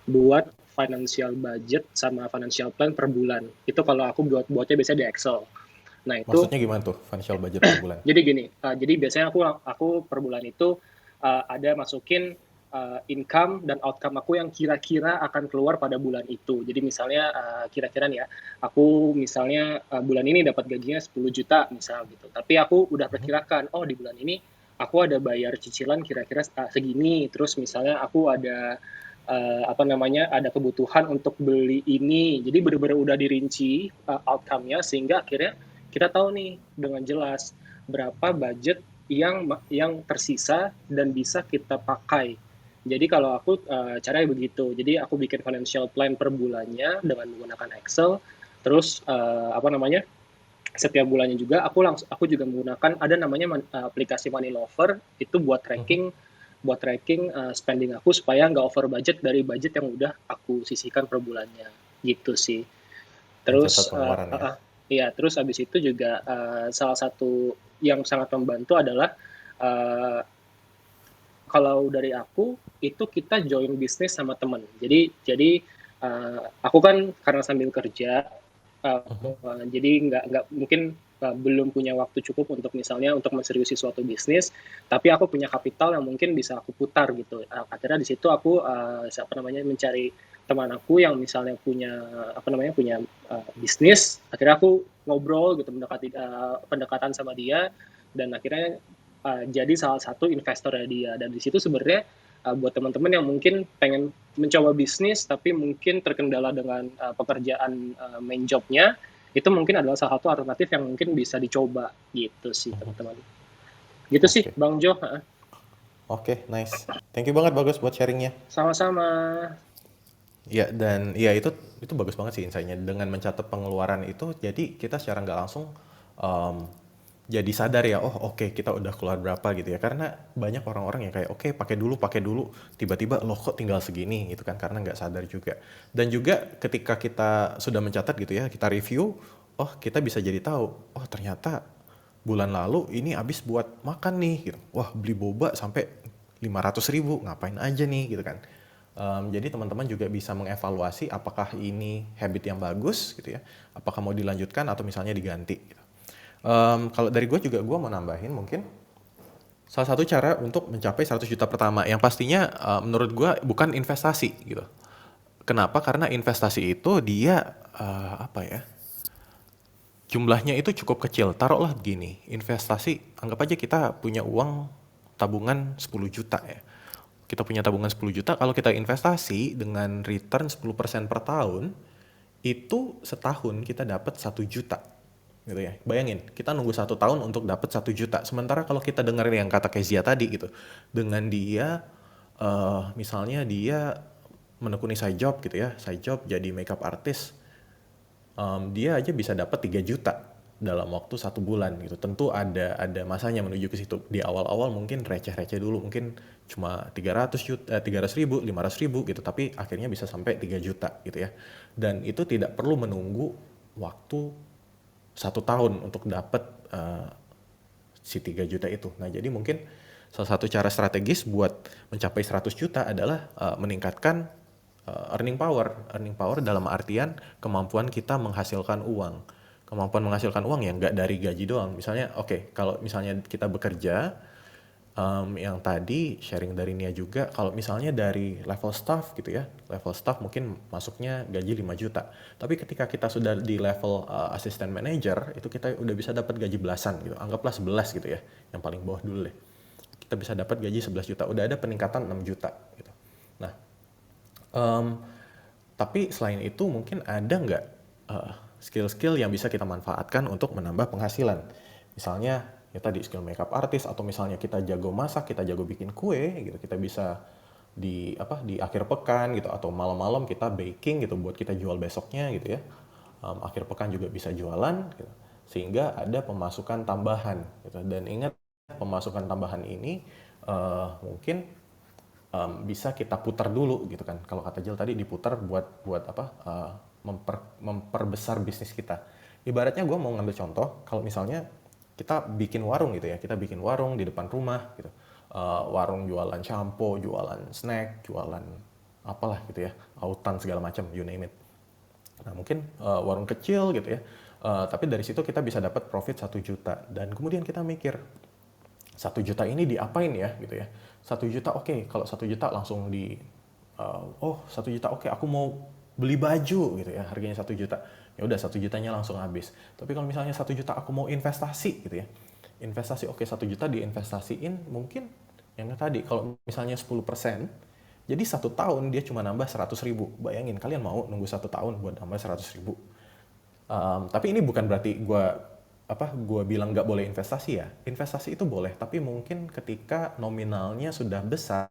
G: buat financial budget sama financial plan per bulan. Itu kalau aku buatnya biasanya di Excel. Nah, itu
A: Maksudnya gimana tuh financial budget per bulan?
G: jadi gini, jadi biasanya aku per bulan itu ada masukin income dan outcome aku yang kira-kira akan keluar pada bulan itu. Jadi misalnya kira-kira nih ya, aku misalnya bulan ini dapat gajinya 10 juta misal gitu. Tapi aku udah perkirakan, oh di bulan ini aku ada bayar cicilan kira-kira segini. Terus misalnya aku ada apa namanya, ada kebutuhan untuk beli ini. Jadi benar-benar udah dirinci outcome-nya, sehingga akhirnya kita tahu nih dengan jelas berapa budget yang tersisa dan bisa kita pakai. Jadi kalau aku caranya begitu. Jadi aku bikin financial plan per bulannya dengan menggunakan Excel. Terus apa namanya, setiap bulannya juga aku juga menggunakan ada namanya aplikasi Money Lover, itu buat tracking spending aku supaya nggak over budget dari budget yang udah aku sisihkan per bulannya, gitu sih.
A: Mencatat
G: Terus
A: pengeluaran ya.
G: iya, terus habis itu juga salah satu yang sangat membantu adalah uh, kalau dari aku itu kita join bisnis sama teman. Jadi aku kan karena sambil kerja, jadi nggak mungkin belum punya waktu cukup untuk misalnya untuk menseriusi suatu bisnis, tapi aku punya kapital yang mungkin bisa aku putar gitu. Akhirnya di situ aku apa namanya, mencari teman aku yang misalnya punya apa namanya, punya bisnis. Akhirnya aku ngobrol gitu, pendekatan sama dia, dan akhirnya jadi salah satu investornya dia. Dan di situ sebenarnya buat teman-teman yang mungkin pengen mencoba bisnis tapi mungkin terkendala dengan pekerjaan main jobnya, itu mungkin adalah salah satu alternatif yang mungkin bisa dicoba gitu sih teman-teman. Gitu sih
A: Oke.
G: Bang Jo.
A: Oke, nice. Thank you banget Bagus buat sharingnya.
G: Sama-sama.
A: Ya, dan ya itu bagus banget sih insight-nya. Dengan mencatat pengeluaran itu, jadi kita secara nggak langsung em, jadi sadar ya, oh oke kita udah keluar berapa gitu ya. Karena banyak orang-orang yang kayak oke pakai dulu, tiba-tiba loh kok tinggal segini gitu kan, karena nggak sadar juga. Dan juga ketika kita sudah mencatat gitu ya, kita review, oh kita bisa jadi tahu, oh ternyata bulan lalu ini habis buat makan nih gitu. Wah beli boba sampai 500.000, ngapain aja nih gitu kan. Jadi teman-teman juga bisa mengevaluasi apakah ini habit yang bagus gitu ya, apakah mau dilanjutkan atau misalnya diganti gitu. Kalau dari gue juga, gue mau nambahin mungkin salah satu cara untuk mencapai 100 juta pertama yang pastinya menurut gue bukan investasi gitu. Kenapa? Karena investasi itu dia apa ya, jumlahnya itu cukup kecil. Taruhlah begini, investasi, anggap aja kita punya uang tabungan 10 juta ya. Kita punya tabungan 10 juta, kalau kita investasi dengan return 10% per tahun, itu setahun kita dapat 1 juta. Gitu ya. Bayangin, kita nunggu 1 tahun untuk dapat 1 juta. Sementara kalau kita dengerin yang kata Kezia tadi gitu, dengan dia misalnya dia menekuni side job gitu ya, side job jadi makeup artist, dia aja bisa dapat 3 juta dalam waktu 1 bulan gitu. Tentu ada masanya menuju ke situ. Di awal-awal mungkin receh-receh dulu, mungkin cuma 300.000, 500.000 gitu, tapi akhirnya bisa sampai 3 juta gitu ya. Dan itu tidak perlu menunggu waktu 1 tahun untuk dapat si 3 juta itu. Nah, jadi mungkin salah satu cara strategis buat mencapai 100 juta adalah meningkatkan earning power dalam artian kemampuan kita menghasilkan uang. Kemampuan menghasilkan uang yang nggak dari gaji doang. Misalnya, oke, kalau misalnya kita bekerja, yang tadi sharing dari Nia juga, kalau misalnya dari level staff gitu ya, level staff mungkin masuknya gaji 5 juta. Tapi ketika kita sudah di level assistant manager, itu kita udah bisa dapat gaji belasan gitu. Anggaplah 11 gitu ya, yang paling bawah dulu deh. Kita bisa dapat gaji 11 juta, udah ada peningkatan 6 juta gitu. Nah, tapi selain itu mungkin ada nggak skill-skill yang bisa kita manfaatkan untuk menambah penghasilan. Misalnya ya tadi skill makeup artist, atau misalnya kita jago masak, kita jago bikin kue gitu, kita bisa di akhir pekan gitu, atau malam-malam kita baking gitu buat kita jual besoknya gitu ya. Akhir pekan juga bisa jualan gitu, sehingga ada pemasukan tambahan gitu. Dan ingat, pemasukan tambahan ini mungkin bisa kita putar dulu gitu kan. Kalau kata Jill tadi, diputar buat apa, memperbesar bisnis kita. Ibaratnya gue mau ngambil contoh, kalau misalnya kita bikin warung gitu ya, kita bikin warung di depan rumah gitu. Warung jualan shampoo, jualan snack, jualan apalah gitu ya, autan segala macam, you name it. Nah mungkin warung kecil gitu ya, tapi dari situ kita bisa dapat profit 1 juta. Dan kemudian kita mikir, 1 juta ini diapain ya gitu ya. 1 juta oke, kalau 1 juta langsung 1 juta oke, aku mau beli baju gitu ya, harganya 1 juta. Ya udah 1 jutanya langsung habis. Tapi kalau misalnya 1 juta aku mau investasi gitu ya. Investasi oke, 1 juta diinvestasiin mungkin yang tadi, kalau misalnya 10%, Jadi 1 tahun dia cuma nambah 100.000. Bayangin, kalian mau nunggu 1 tahun buat nambah 100.000? Tapi ini bukan berarti gue bilang nggak boleh investasi ya. Investasi itu boleh, tapi mungkin ketika nominalnya sudah besar,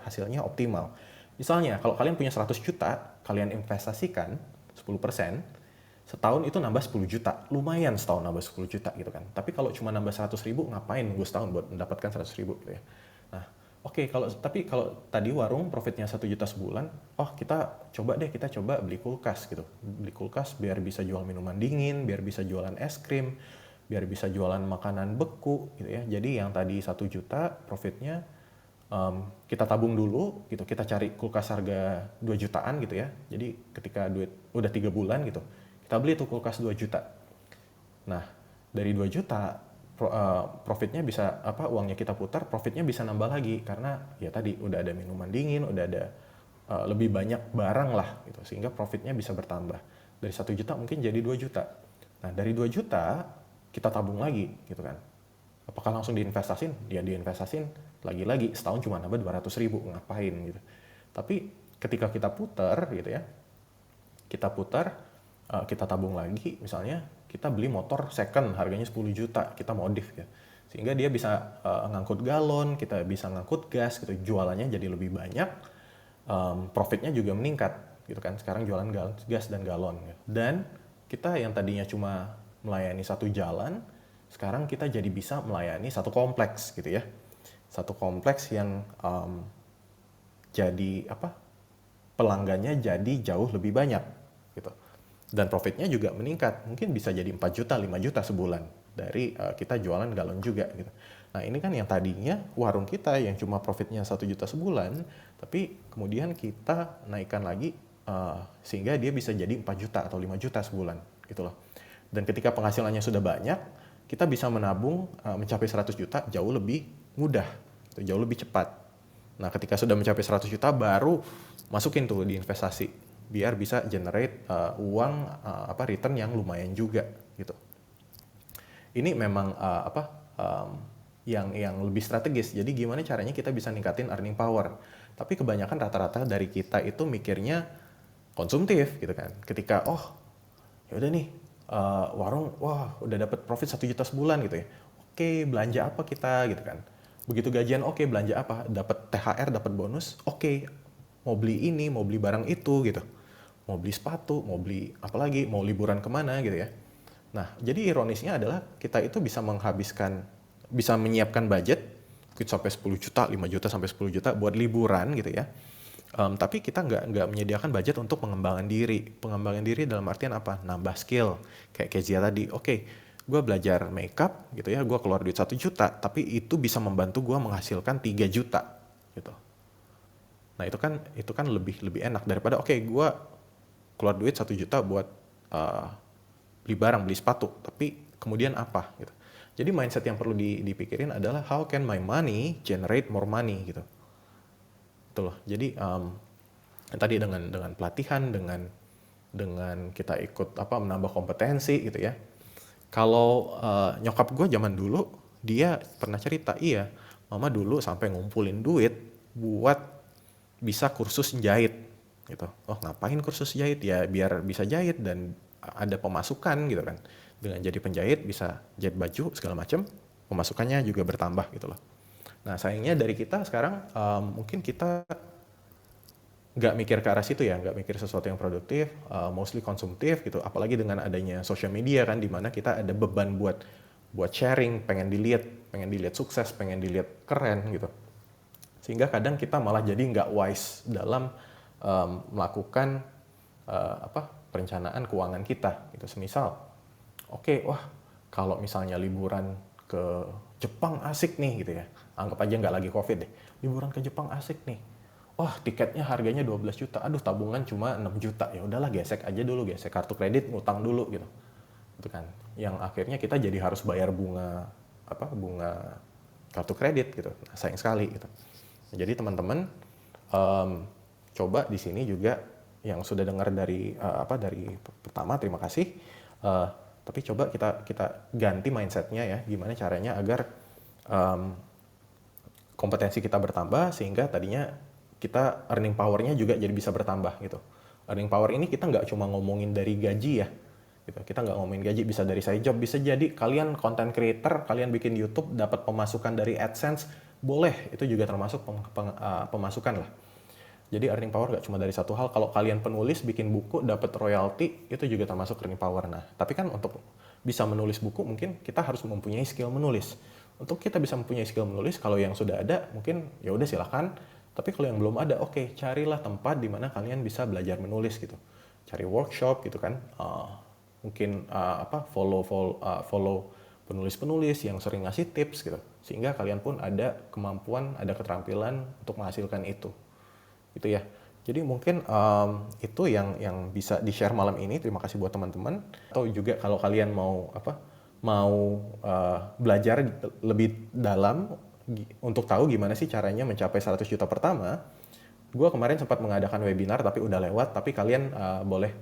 A: hasilnya optimal. Misalnya, kalau kalian punya 100 juta, kalian investasikan 10%, setahun itu nambah 10 juta. Lumayan setahun nambah 10 juta gitu kan. Tapi kalau cuma nambah 100.000, ngapain nunggu setahun buat mendapatkan 100.000 gitu ya. Nah, oke, tapi kalau tadi warung profitnya 1 juta sebulan, kita coba beli kulkas gitu. Beli kulkas biar bisa jual minuman dingin, biar bisa jualan es krim, biar bisa jualan makanan beku gitu ya. Jadi yang tadi 1 juta profitnya kita tabung dulu gitu, kita cari kulkas harga 2 jutaan gitu ya. Jadi ketika duit udah 3 bulan gitu, kita beli tuh kulkas 2 juta. Nah, dari 2 juta profitnya bisa uangnya kita putar, profitnya bisa nambah lagi karena ya tadi udah ada minuman dingin, udah ada lebih banyak barang lah gitu, sehingga profitnya bisa bertambah. Dari 1 juta mungkin jadi 2 juta. Nah, dari 2 juta kita tabung lagi gitu kan. Apakah langsung diinvestasin? Ya diinvestasin lagi-lagi, setahun cuma nambah 200.000, ngapain gitu. Tapi ketika kita putar gitu ya, kita tabung lagi, misalnya kita beli motor second harganya 10 juta, kita modif ya. Sehingga dia bisa ngangkut galon, kita bisa ngangkut gas gitu, jualannya jadi lebih banyak, profitnya juga meningkat gitu kan. Sekarang jualan gas dan galon ya. Dan kita yang tadinya cuma melayani satu jalan, sekarang kita jadi bisa melayani satu kompleks gitu ya. Satu kompleks yang jadi pelanggannya jadi jauh lebih banyak gitu. Dan profitnya juga meningkat, mungkin bisa jadi 4 juta, 5 juta sebulan dari kita jualan galon juga gitu. Nah, ini kan yang tadinya warung kita yang cuma profitnya 1 juta sebulan, tapi kemudian kita naikkan lagi sehingga dia bisa jadi 4 juta atau 5 juta sebulan gitu loh. Dan ketika penghasilannya sudah banyak, kita bisa menabung mencapai 100 juta jauh lebih mudah, gitu, jauh lebih cepat. Nah, ketika sudah mencapai 100 juta baru masukin tuh di investasi biar bisa generate uang return yang lumayan juga gitu. Ini memang yang lebih strategis. Jadi gimana caranya kita bisa ningkatin earning power. Tapi kebanyakan rata-rata dari kita itu mikirnya konsumtif gitu kan. Ketika ya udah nih warung udah dapat profit 1 juta sebulan gitu ya. Oke, belanja apa kita gitu kan. Begitu gajian belanja apa? Dapat THR, dapat bonus. Oke, mau beli ini, mau beli barang itu gitu. Mau beli sepatu, mau beli apa lagi, mau liburan kemana gitu ya. Nah, jadi ironisnya adalah kita itu bisa menyiapkan budget sampai 10 juta, 5 juta sampai 10 juta buat liburan gitu ya. Tapi kita nggak menyediakan budget untuk pengembangan diri. Pengembangan diri dalam artian apa? Nambah skill. Kayak Kezia tadi, gue belajar makeup gitu ya, gue keluar duit 1 juta, tapi itu bisa membantu gue menghasilkan 3 juta gitu. Nah, itu kan lebih enak daripada gue keluar duit 1 juta buat beli barang, beli sepatu, tapi kemudian apa gitu. Jadi mindset yang perlu dipikirin adalah how can my money generate more money gitu. Itu loh. Jadi tadi dengan pelatihan, dengan kita ikut menambah kompetensi gitu ya. Kalau nyokap gue zaman dulu dia pernah cerita, iya, mama dulu sampai ngumpulin duit buat bisa kursus jahit. Gitu. Ngapain kursus jahit? Ya biar bisa jahit dan ada pemasukan gitu kan. Dengan jadi penjahit bisa jahit baju segala macam, pemasukannya juga bertambah gitu loh. Nah, sayangnya dari kita sekarang mungkin kita nggak mikir ke arah situ ya, nggak mikir sesuatu yang produktif, mostly konsumtif gitu. Apalagi dengan adanya social media kan, di mana kita ada beban buat sharing, pengen dilihat sukses, pengen dilihat keren gitu. Sehingga kadang kita malah jadi nggak wise dalam melakukan perencanaan keuangan kita gitu. Semisal kalau misalnya liburan ke Jepang asik nih gitu ya, anggap aja nggak lagi COVID deh, liburan ke Jepang asik nih, tiketnya harganya 12 juta, aduh tabungan cuma 6 juta, ya udahlah gesek aja dulu, gesek kartu kredit, ngutang dulu gitu. Itu kan yang akhirnya kita jadi harus bayar bunga kartu kredit gitu. Nah, sayang sekali gitu. Jadi teman-teman coba di sini juga yang sudah dengar dari pertama, terima kasih. Tapi coba kita ganti mindsetnya ya, gimana caranya agar kompetensi kita bertambah sehingga tadinya kita earning power-nya juga jadi bisa bertambah gitu. Earning power ini kita nggak cuma ngomongin dari gaji ya, gitu. Kita nggak ngomongin gaji, bisa dari side job, bisa jadi kalian content creator, kalian bikin YouTube dapat pemasukan dari AdSense, boleh, itu juga termasuk pemasukan lah. Jadi earning power nggak cuma dari satu hal. Kalau kalian penulis bikin buku dapat royalti, itu juga termasuk earning power. Nah, tapi kan untuk bisa menulis buku mungkin kita harus mempunyai skill menulis. Untuk kita bisa mempunyai skill menulis, kalau yang sudah ada mungkin ya udah silakan. Tapi kalau yang belum ada, oke, carilah tempat di mana kalian bisa belajar menulis gitu. Cari workshop gitu kan. Mungkin follow penulis-penulis yang sering ngasih tips gitu. Sehingga kalian pun ada kemampuan, ada keterampilan untuk menghasilkan itu. Gitu ya. Jadi mungkin itu yang bisa di-share malam ini. Terima kasih buat teman-teman. Atau juga kalau kalian mau belajar lebih dalam untuk tahu gimana sih caranya mencapai 100 juta pertama. Gue kemarin sempat mengadakan webinar tapi udah lewat. Tapi kalian boleh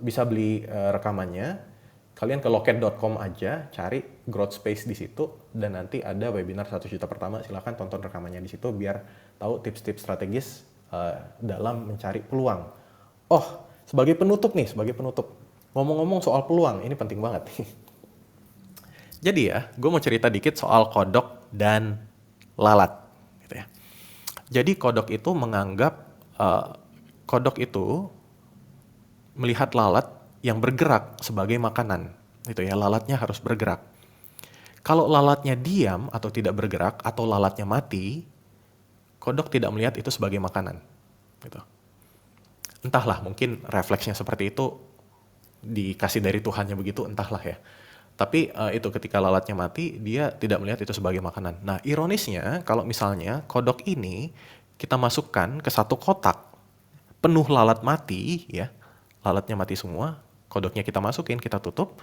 A: bisa beli rekamannya. Kalian ke loket.com aja, cari growth space di situ, dan nanti ada webinar 100 juta pertama. Silahkan tonton rekamannya di situ biar tahu tips-tips strategis dalam mencari peluang. Oh, sebagai penutup, ngomong-ngomong soal peluang, ini penting banget. Jadi ya, gue mau cerita dikit soal kodok dan lalat. Gitu ya. Jadi kodok itu menganggap, kodok itu melihat lalat yang bergerak sebagai makanan. Gitu ya, lalatnya harus bergerak. Kalau lalatnya diam atau tidak bergerak, atau lalatnya mati, kodok tidak melihat itu sebagai makanan. Gitu. Entahlah, mungkin refleksnya seperti itu, dikasih dari Tuhannya begitu, entahlah ya. Tapi itu ketika lalatnya mati, dia tidak melihat itu sebagai makanan. Nah, ironisnya kalau misalnya kodok ini kita masukkan ke satu kotak penuh lalat mati, ya, lalatnya mati semua, kodoknya kita masukin, kita tutup,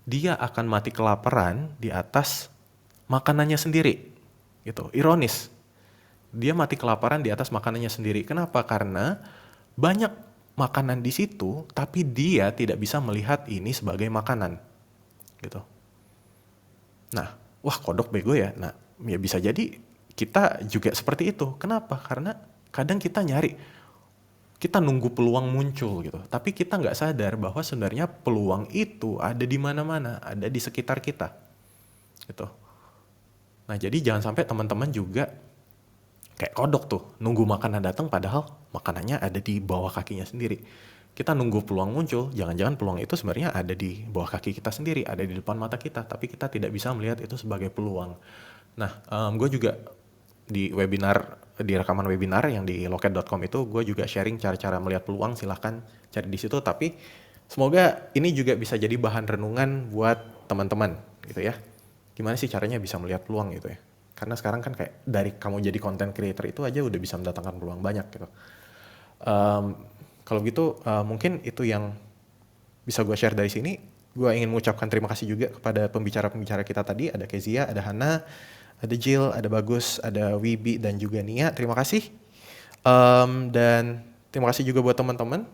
A: dia akan mati kelaparan di atas makanannya sendiri. Gitu. Ironis. Dia mati kelaparan di atas makanannya sendiri. Kenapa? Karena banyak makanan di situ, tapi dia tidak bisa melihat ini sebagai makanan. Gitu. Nah, wah kodok bego ya. Nah, ya bisa jadi kita juga seperti itu. Kenapa? Karena kadang kita kita nunggu peluang muncul gitu. Tapi kita nggak sadar bahwa sebenarnya peluang itu ada di mana-mana, ada di sekitar kita. Gitu. Nah, jadi jangan sampai teman-teman juga kayak kodok tuh, nunggu makanan datang padahal makanannya ada di bawah kakinya sendiri. Kita nunggu peluang muncul, jangan-jangan peluang itu sebenarnya ada di bawah kaki kita sendiri, ada di depan mata kita, tapi kita tidak bisa melihat itu sebagai peluang. Nah, gue juga di rekaman webinar yang di loket.com itu, gue juga sharing cara-cara melihat peluang, silahkan cari di situ. Tapi semoga ini juga bisa jadi bahan renungan buat teman-teman gitu ya. Gimana sih caranya bisa melihat peluang gitu ya. Karena sekarang kan kayak dari kamu jadi content creator itu aja udah bisa mendatangkan peluang banyak gitu. Kalau gitu mungkin itu yang bisa gue share dari sini. Gue ingin mengucapkan terima kasih juga kepada pembicara-pembicara kita tadi. Ada Kezia, ada Hana, ada Jill, ada Bagus, ada Wibi, dan juga Nia. Terima kasih. Dan terima kasih juga buat teman-teman.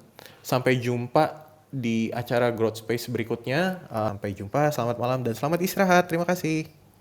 A: Sampai jumpa di acara Growth Space berikutnya. Sampai jumpa, selamat malam dan selamat istirahat. Terima kasih.